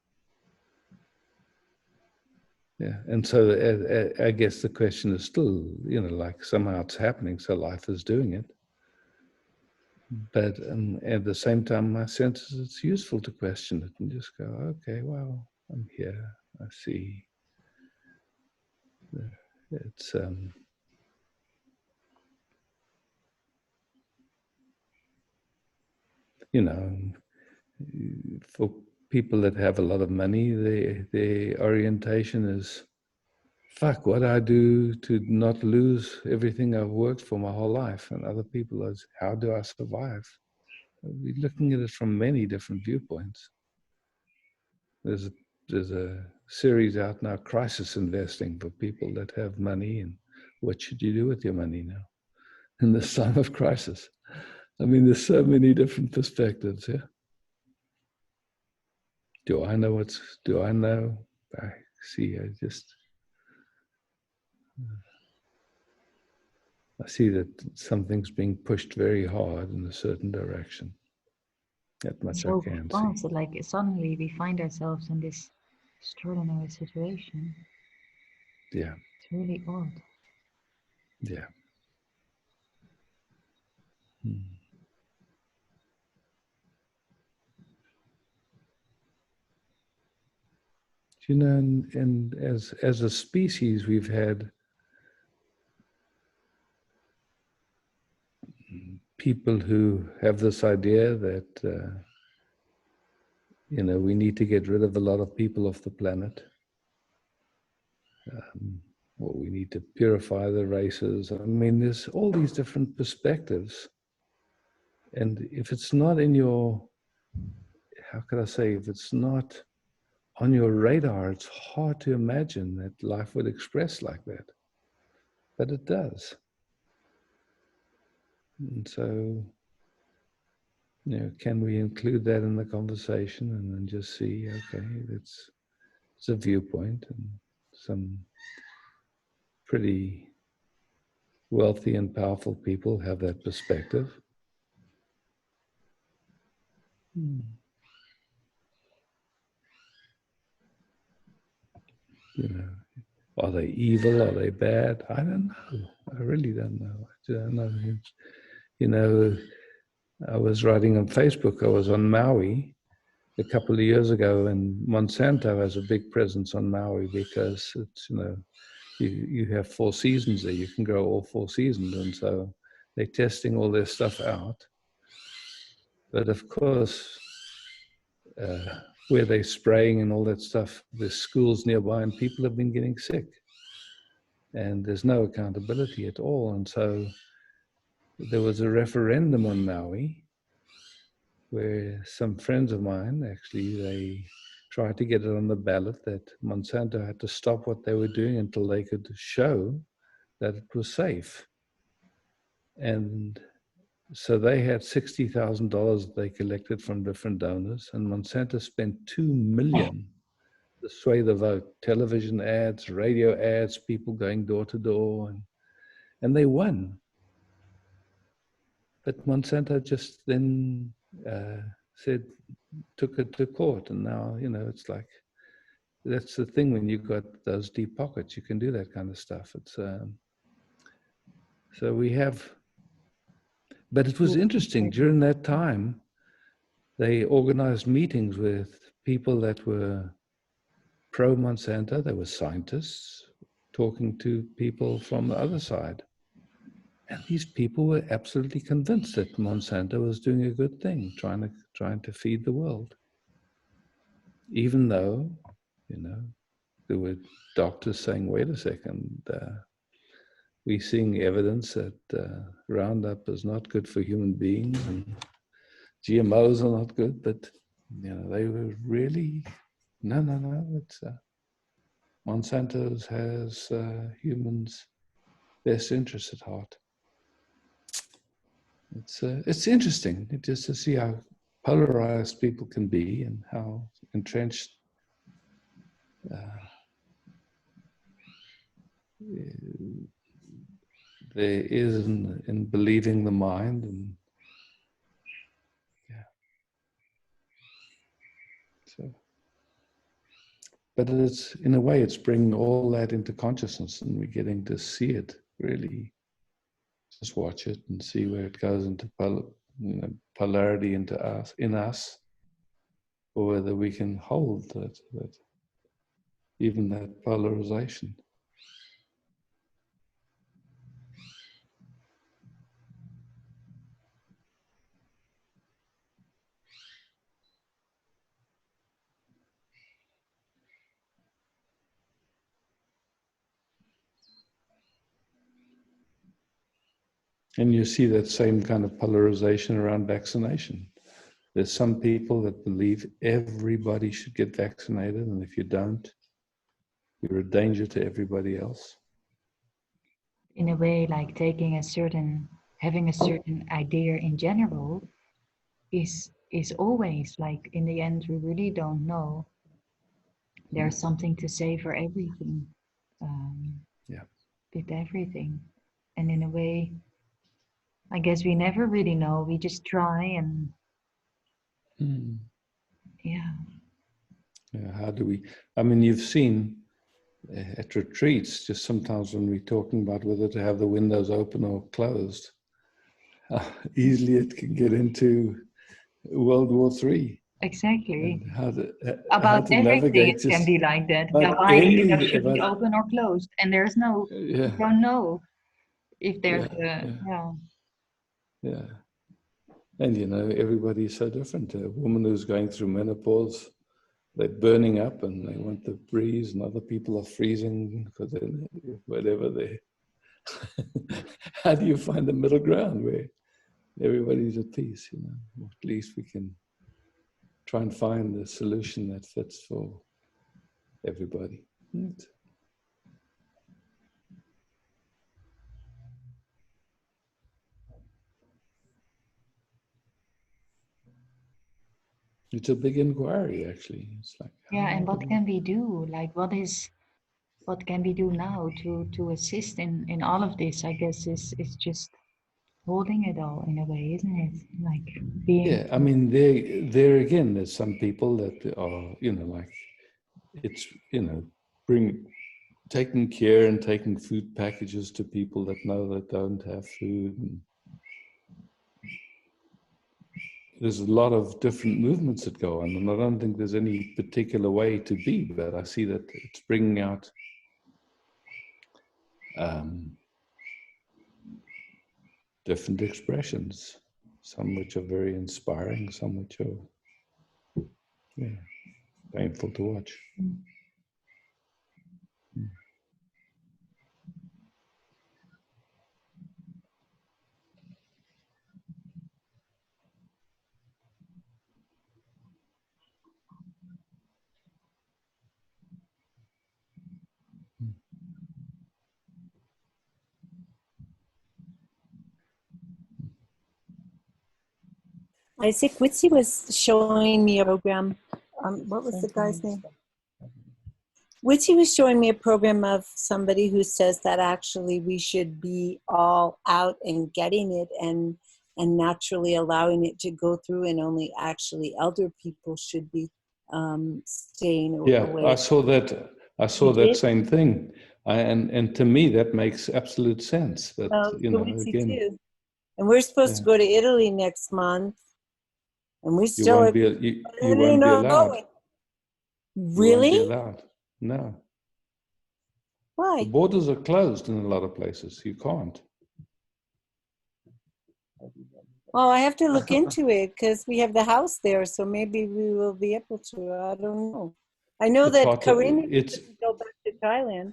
Yeah, and so I guess the question is still, you know, like somehow it's happening, so life is doing it. But at the same time, my sense is it's useful to question it and just go, okay, well, I'm here. I see. It's you know, for people that have a lot of money, their orientation is, fuck, what do I do to not lose everything I've worked for my whole life? And other people is, how do I survive? We're looking at it from many different viewpoints. There's a series out now, crisis investing, for people that have money, and what should you do with your money now in this time of crisis? I mean, there's so many different perspectives. Yeah. Do I know? I see. I see that something's being pushed very hard in a certain direction. That much So I can fast, see. like suddenly we find ourselves in this extraordinary situation. Yeah. It's really odd. Yeah. Hmm. You know, and as a species, we've had people who have this idea that you know, we need to get rid of a lot of people off the planet. Or we need to purify the races. I mean, there's all these different perspectives. And if it's not in your, how could I say, if it's not on your radar, it's hard to imagine that life would express like that. But it does. And so, you know, can we include that in the conversation and then just see, okay, it's a viewpoint, and some pretty wealthy and powerful people have that perspective. You know, are they evil? Are they bad? I don't know. I really don't know. I don't know. You know, I was writing on Facebook. I was on Maui a couple of years ago, and Monsanto has a big presence on Maui because it's, you know, you have 4 seasons there. You can grow all 4 seasons, and so they're testing all their stuff out. But of course, where they're spraying and all that stuff, there's schools nearby, and people have been getting sick, and there's no accountability at all. And so there was a referendum on Maui where some friends of mine, actually, they try to get it on the ballot that Monsanto had to stop what they were doing until they could show that it was safe. And so they had $60,000 they collected from different donors, and Monsanto spent $2 million to sway the vote. Television ads, radio ads, people going door to door, and they won. But Monsanto just then took it to court, and now, it's like, that's the thing when you've got those deep pockets, you can do that kind of stuff. It's so we have. But it was interesting, during that time, they organized meetings with people that were pro-Monsanto. They were scientists talking to people from the other side. And these people were absolutely convinced that Monsanto was doing a good thing, trying to feed the world. Even though, there were doctors saying, wait a second, we're seeing evidence that Roundup is not good for human beings and GMOs are not good, but they were really, no, it's Monsanto has humans' best interests at heart. It's interesting just to see how polarized people can be and how entrenched there is in believing the mind, and so. But it's, in a way, it's bringing all that into consciousness, and we're getting to see it really. Just watch it and see where it goes into polarity in us, or whether we can hold that even that polarization. And you see that same kind of polarization around vaccination. There's some people that believe everybody should get vaccinated, and if you don't, you're a danger to everybody else. In a way, like having a certain idea in general is always like, in the end, we really don't know. There's something to say for everything. With everything. And in a way, I guess we never really know. We just try and yeah, how do we, you've seen at retreats, just sometimes when we're talking about whether to have the windows open or closed, how easily it can get into World War III. Exactly. About everything it can be like that. Why the window should be open or closed, and there's no, you don't know if there's And everybody's so different. A woman who's going through menopause, they're burning up and they want the breeze, and other people are freezing because whatever they. How do you find the middle ground where everybody's at peace? Or at least we can try and find a solution that fits for everybody. Right. It's a big inquiry, actually. It's like, and what can we do? Like, what can we do now to assist in all of this? I guess is just holding it all in a way, isn't it? Like being. there again, there's some people that are, like, it's, taking care and taking food packages to people that know that don't have food. And there's a lot of different movements that go on, and I don't think there's any particular way to be, but I see that it's bringing out different expressions, some which are very inspiring, some which are painful to watch. Isaac Witsi was showing me a program. What was the guy's name? Witsi was showing me a program of somebody who says that actually we should be all out and getting it and naturally allowing it to go through, and only actually elder people should be staying Yeah, away. I saw that. I saw You that did? same thing, and to me that makes absolute sense. But you know, Witsi again, too. And we're supposed yeah, to go to Italy next month, and we you still won't are. be you won't be allowed. You won't be Really? allowed. No, the Why? borders are closed in a lot of places. You can't. Well, I have to look into it because we have the house there, so maybe we will be able to. I don't know. I know It's that hard to. Corinne It's couldn't go back to Thailand.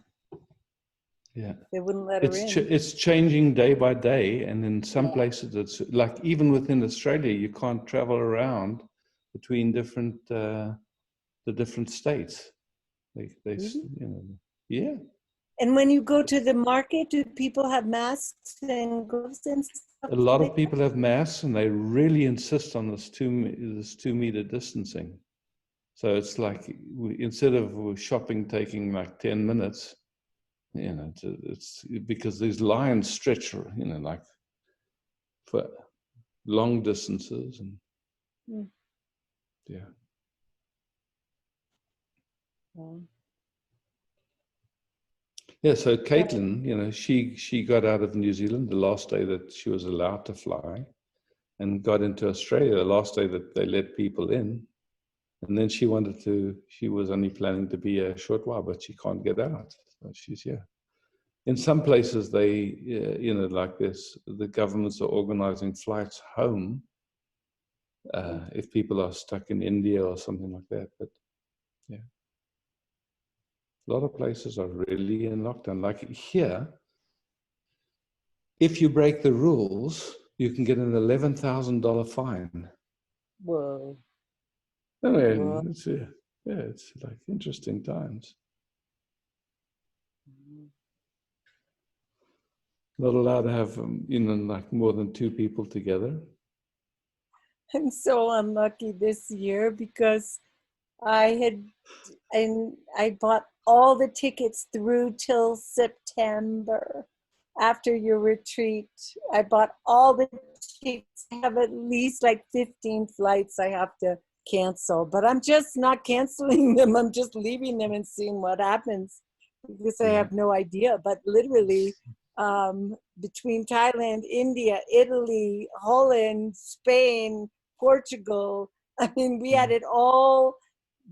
yeah. They wouldn't let her in. It's changing day by day, and in some places it's like even within Australia, you can't travel around between different the different states. They Really? you know, yeah. And when you go to the market, do people have masks and gloves and stuff? A lot of like people have masks, and they really insist on this 2 meter distancing. So it's like instead of shopping taking like 10 minutes, you know, it's because these lines stretch, you know, like for long distances, and that? yeah. Mm. Yeah, so Caitlin, you know, she got out of New Zealand the last day that she was allowed to fly, and got into Australia the last day that they let people in. And then she was only planning to be a short while, but she can't get out. So she's here. In some places, you know, like this, the governments are organizing flights home if people are stuck in India or something like that. But yeah, a lot of places are really in lockdown. Like here, if you break the rules, you can get an $11,000 fine. Whoa. I mean, Whoa. it's like interesting times. Not allowed to have, you know, like more than 2 people together. I'm so unlucky this year because I bought all the tickets through till September. After your retreat, I bought all the tickets. I have at least like 15 flights I have to cancel, but I'm just not canceling them. I'm just leaving them and seeing what happens because I have no idea. But literally, between Thailand, India, Italy, Holland, Spain, Portugal, I mean, we had it all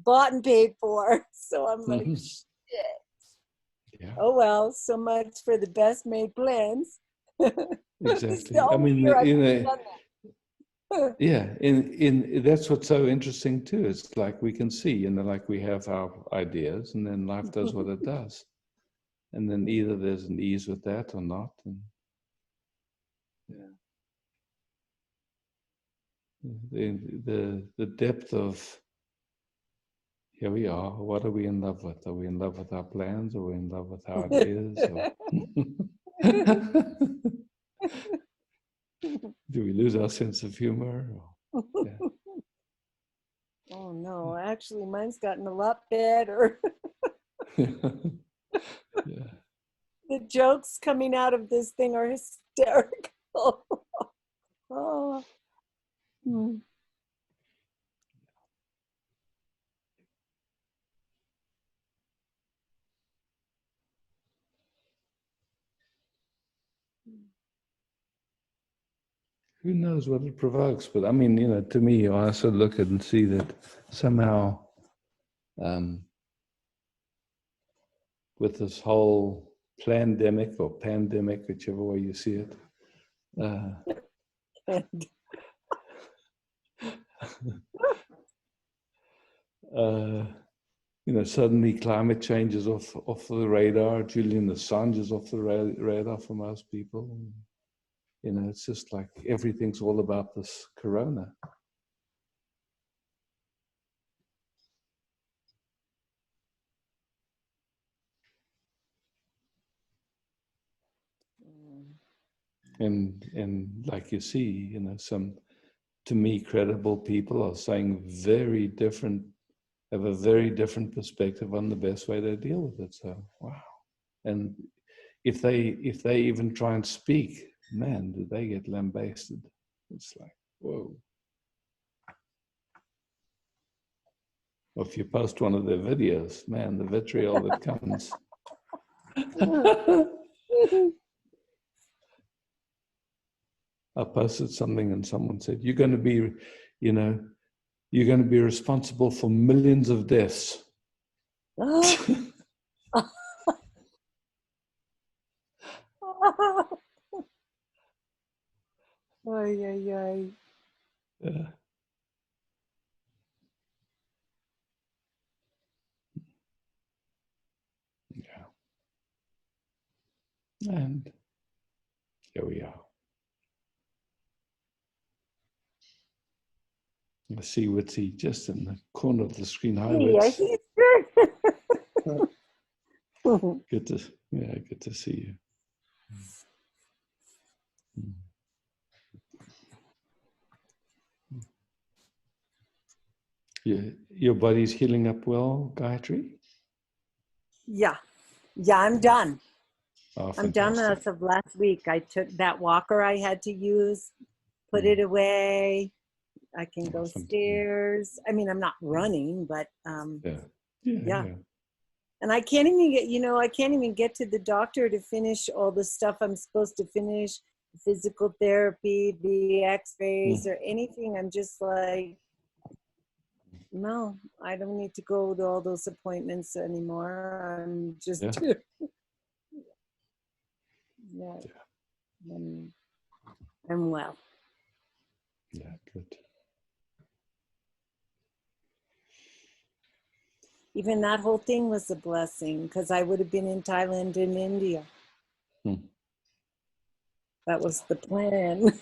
bought and paid for. So I'm like, shit. Yeah. Oh well, so much for the best made plans. Exactly. I mean, you know, yeah, in that's what's so interesting too. It's like we can see, you know, like we have our ideas, and then life does what it does, and then either there's an ease with that or not, and yeah, the depth of here we are. What are we in love with? Are we in love with our plans? Or are we in love with how it is? Or do we lose our sense of humor? Or, yeah. Oh no, actually mine's gotten a lot better. Yeah. The jokes coming out of this thing are hysterical. Oh. Hmm. Who knows what it provokes? But I mean, you know, to me, I also look at and see that somehow with this whole plandemic or pandemic, whichever way you see it, you know, suddenly climate change is off the radar. Julian Assange is off the radar for most people. You know, it's just like everything's all about this corona. And like you see, you know, some to me, credible people are saying very different, have a very different perspective on the best way to deal with it. So, wow. And if they even try and speak, man, do they get lambasted? It's like, whoa. Or if you post one of their videos, man, the vitriol that comes. I posted something and someone said, you're going to be, you know, you're going to be responsible for millions of deaths. Ay, ay, ay. Yeah. Yeah. And here we are. I see Witsy just in the corner of the screen. Hi, Hey, Wits. he's good. Good to see you. Your body's healing up well, Gayatri? Yeah, I'm done. Oh, I'm done fantastic. as of last week. I took that walker I had to use, put it away. I can go stairs. I mean, I'm not running, but yeah. And I can't even get, I can't even get to the doctor to finish all the stuff I'm supposed to finish, physical therapy, the x-rays or anything. I'm just like, no, I don't need to go to all those appointments anymore. I'm just, I'm well. Yeah, good. Even that whole thing was a blessing because I would have been in Thailand and India. That was the plan.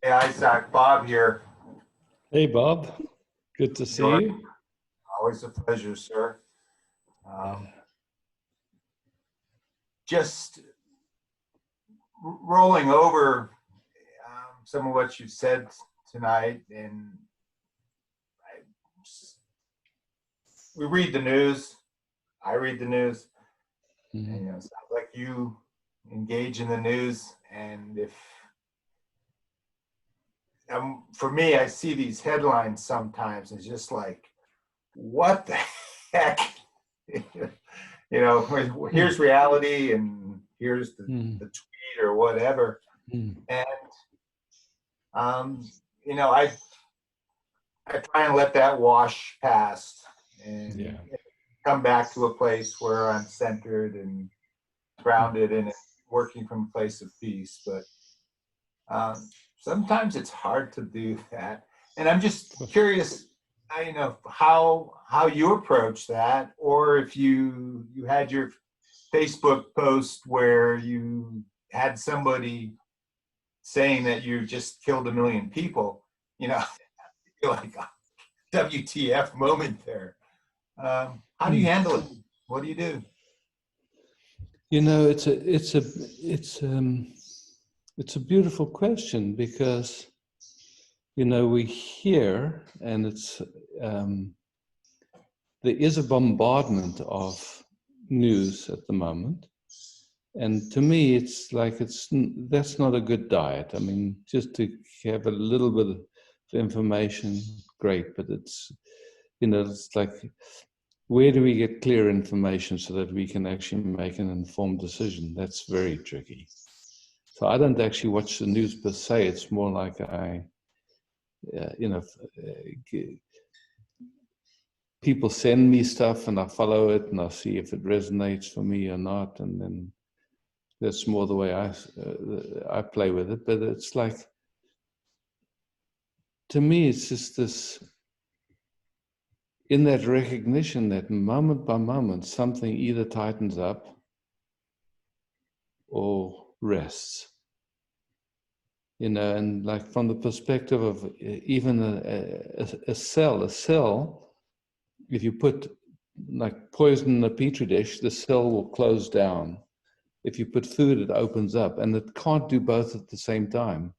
Hey, Isaac, Bob here. Hey, Bob. Good to see you. Always a pleasure, sir. Just rolling over some of what you said tonight, and we read the news. I read the news, and it sounds like you engage in the news. And if for me, I see these headlines sometimes. It's just like, what the heck? Here's reality, and here's the tweet or whatever. And I try and let that wash past and come back to a place where I'm centered and grounded and working from a place of peace. But sometimes it's hard to do that. And I'm just curious, how you approach that, or if you had your Facebook post where you had somebody saying that you just killed 1 million people, like a WTF moment there. How do you handle it? What do you do? It's a beautiful question, because we hear, and it's there is a bombardment of news at the moment, and to me it's like that's not a good diet. I mean, just to have a little bit of information, great, but it's it's like, where do we get clear information so that we can actually make an informed decision? That's very tricky. So I don't actually watch the news per se. It's more like people send me stuff and I follow it and I see if it resonates for me or not. And then that's more the way I play with it. But it's like, to me, it's just this, in that recognition that moment by moment, something either tightens up or rests. And like from the perspective of even a cell, if you put like poison in a petri dish, the cell will close down. If you put food, it opens up, and it can't do both at the same time.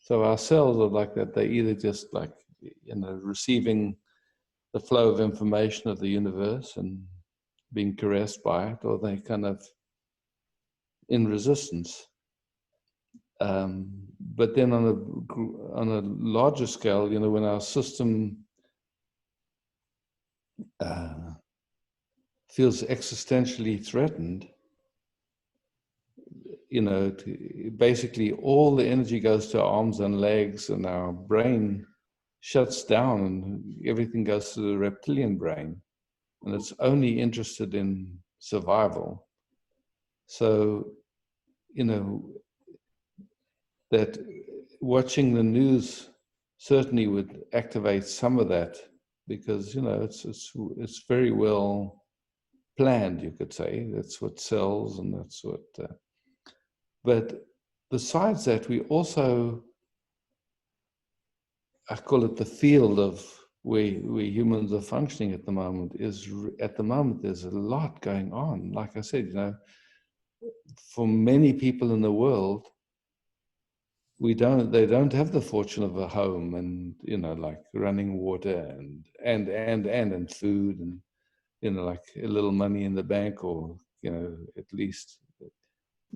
So our cells are like that. They either just like, receiving the flow of information of the universe and being caressed by it, or they kind of in resistance. But then on a larger scale, when our system feels existentially threatened, basically all the energy goes to our arms and legs, and our brain shuts down, and everything goes to the reptilian brain, and it's only interested in survival. So, that watching the news certainly would activate some of that, because it's very well planned, you could say. That's what sells, and that's what. But besides that, we also, I call it the field of where humans are functioning at the moment. There's a lot going on. Like I said, for many people in the world, they don't have the fortune of a home and like running water and food and like a little money in the bank, or at least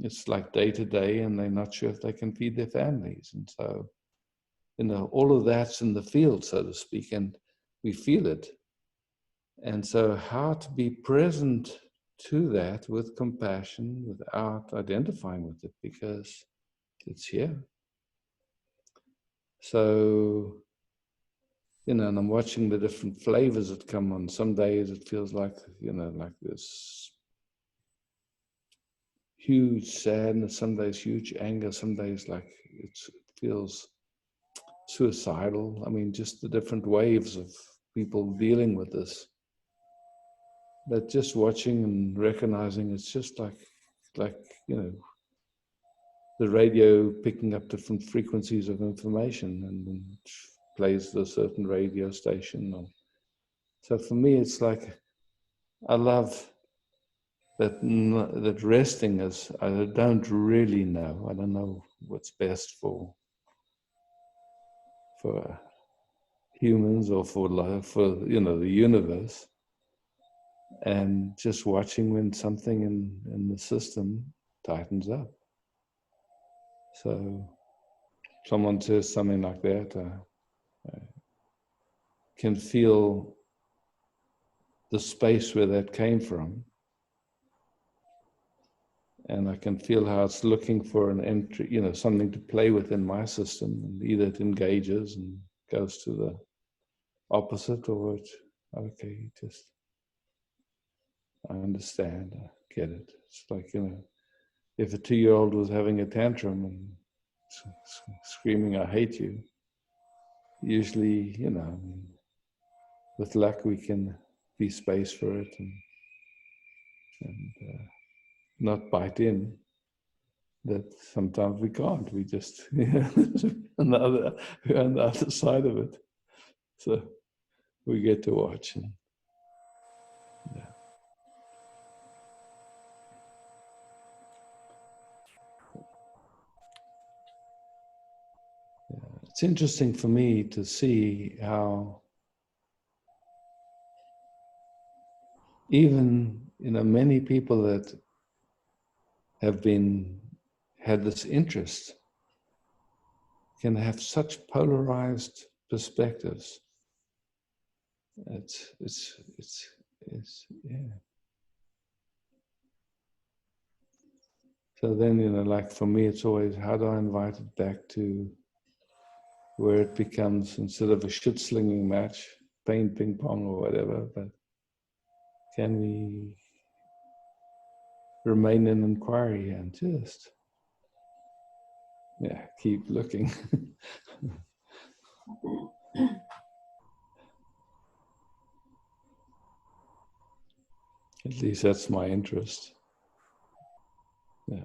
it's like day to day, and they're not sure if they can feed their families. And so all of that's in the field, so to speak, and we feel it. And so how to be present to that with compassion without identifying with it, because it's here. So, and I'm watching the different flavors that come on. Some days it feels like, like this huge sadness, some days huge anger, some days like it feels suicidal. I mean, just the different waves of people dealing with this. But just watching and recognizing, it's just like the the radio picking up different frequencies of information and then plays a certain radio station. So for me, it's like, I love that resting is, I don't really know. I don't know what's best for humans or for life, for the universe. And just watching when something in the system tightens up. So someone says something like that, I can feel the space where that came from. And I can feel how it's looking for an entry, something to play with in my system. And either it engages and goes to the opposite, or okay, just, I understand, I get it. It's like, if a 2-year-old was having a tantrum and screaming, I hate you, usually, with luck, we can be space for it and not bite in. That sometimes we can't. We just we're on the other side of it. So we get to watch. And, yeah. It's interesting for me to see how even many people that have had this interest can have such polarized perspectives. It's yeah. So then, like for me, it's always, how do I invite it back to where it becomes, instead of a shit slinging match, playing ping pong or whatever, but can we remain in inquiry and just, keep looking. At least that's my interest. Yeah.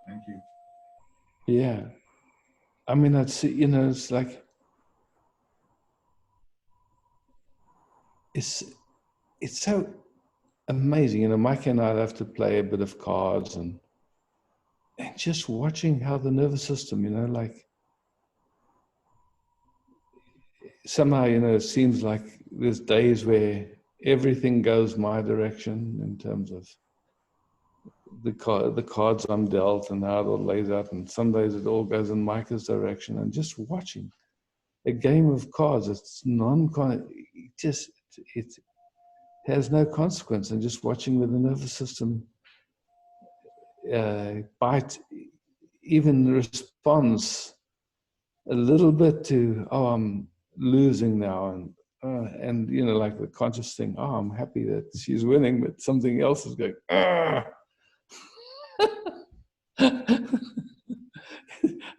Thank you. Yeah. I mean, I'd see, it's like, it's so amazing. Mike and I have to play a bit of cards and just watching how the nervous system, like, somehow, it seems like there's days where everything goes my direction in terms of the cards I'm dealt and how it all lays out. And some days it all goes in Micah's direction. And just watching a game of cards, it's it has no consequence. And just watching with the nervous system even responds a little bit to, oh, I'm losing now, and like the conscious thing, oh, I'm happy that she's winning, but something else is going,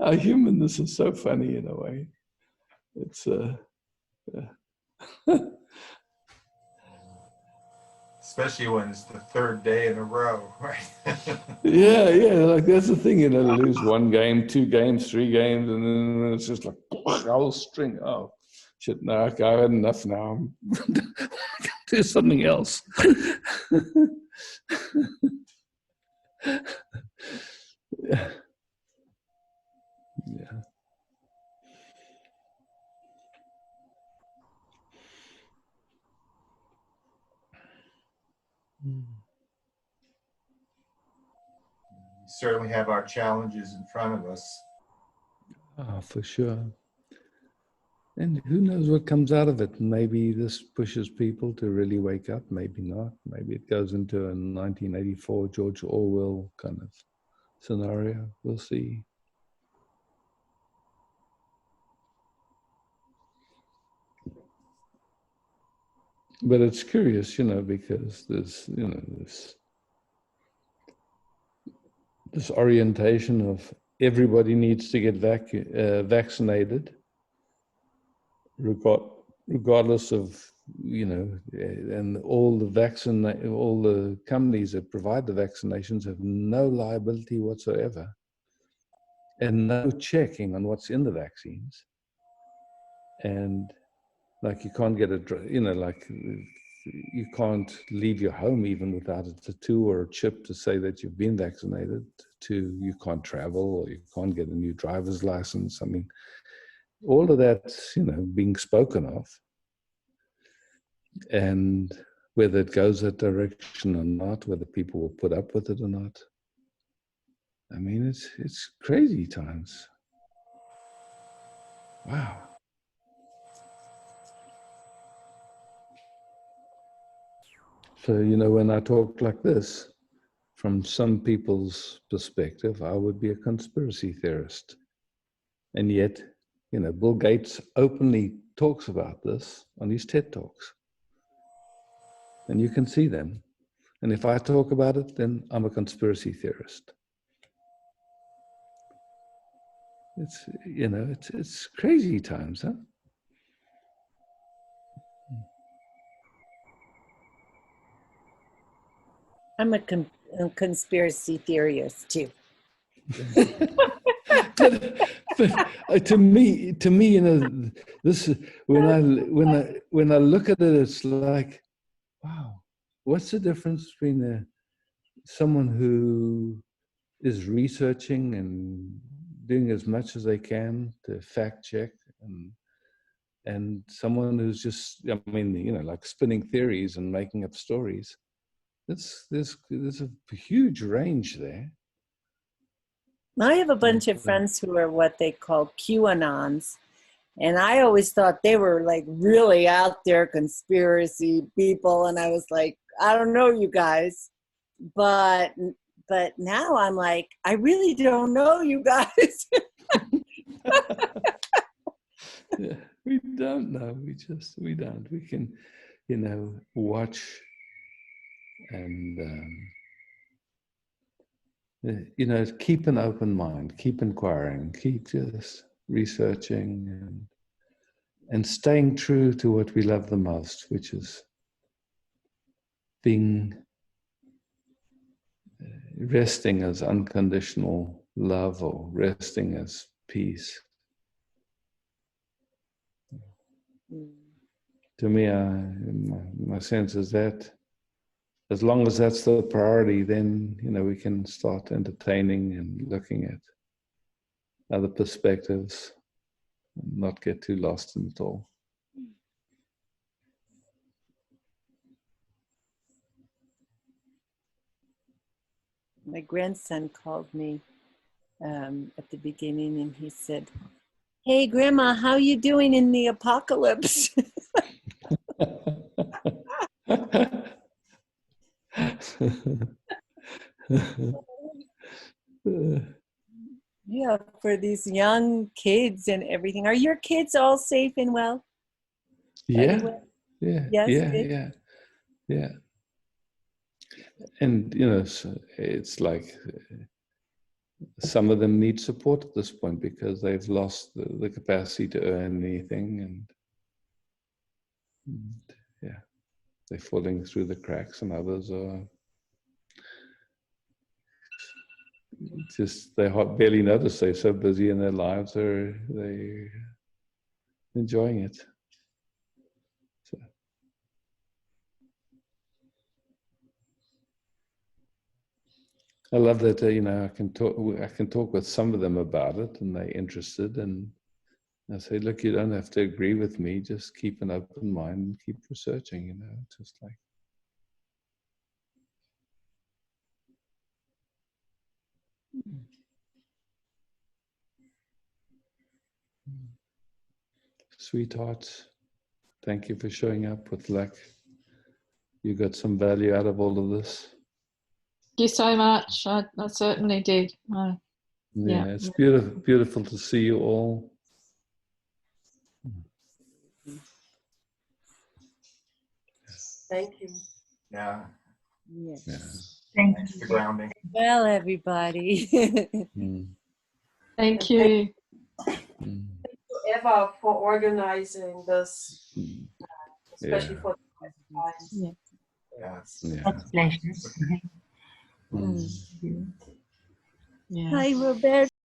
our humanness is so funny in a way. It's Especially when it's the third day in a row, right? yeah, like that's the thing, lose 1 game, 2 games, 3 games, and then it's just like a whole string. Oh shit, no, okay, I've had enough now. Do something else. Yeah. We certainly have our challenges in front of us. Oh, for sure. And who knows what comes out of it? Maybe this pushes people to really wake up, maybe not. Maybe it goes into a 1984 George Orwell kind of scenario. We'll see. But it's curious, because there's, this orientation of everybody needs to get vaccinated. regardless of, you know, and all the companies that provide the vaccinations have no liability whatsoever, and no checking on what's in the vaccines. And like you can't get you know, like you can't leave your home even without a tattoo or a chip to say that you've been vaccinated. You can't travel, or you can't get a new driver's license. I mean, all of that's, you know, being spoken of. And whether it goes that direction or not, whether people will put up with it or not. I mean, it's crazy times. Wow. So, you know, when I talk like this, from some people's perspective, I would be a conspiracy theorist. And yet, you know, Bill Gates openly talks about this on his TED Talks. And you can see them. And if I talk about it, then I'm a conspiracy theorist. It's, you know, it's crazy times, huh? I'm a conspiracy theorist too. but to me, you know, this when I look at it, it's like, wow, what's the difference between someone who is researching and doing as much as they can to fact check, and someone who's just, I mean, you know, like spinning theories and making up stories. There's a huge range there. I have a bunch of friends who are what they call QAnons. And I always thought they were like really out there conspiracy people. And I was like, I don't know, you guys. But now I'm like, I really don't know, you guys. Yeah, we don't know. We don't. We can, you know, watch and, you know, keep an open mind, keep inquiring, keep just researching and staying true to what we love the most, which is resting as unconditional love, or resting as peace. To me, my sense is that as long as that's the priority, then, you know, we can start entertaining and looking at other perspectives and not get too lost in it all. My grandson called me at the beginning and he said, "Hey, Grandma, how you doing in the apocalypse?" Yeah, for these young kids and everything. Are your kids all safe and well? Yeah, Yes, yeah. And, you know, it's like some of them need support at this point because they've lost the capacity to earn anything, and yeah, they're falling through the cracks, and others are just, they barely notice. They're so busy in their lives, they're enjoying it. So. I love that, you know, I can talk with some of them about it, and they're interested, and I say, look, you don't have to agree with me, just keep an open mind and keep researching, you know, just like. Sweethearts, thank you for showing up with luck. You got some value out of all of this. Thank you so much. I certainly did. Yeah, it's beautiful to see you all. Thank you. Yeah. Yes. Yeah. Thanks for grounding. Well, everybody. Thank you. Mm. Eva for organizing this, especially Yeah. for the first time. Yeah. Yeah. Such pleasures. Mm. Yeah. Hi, Robert.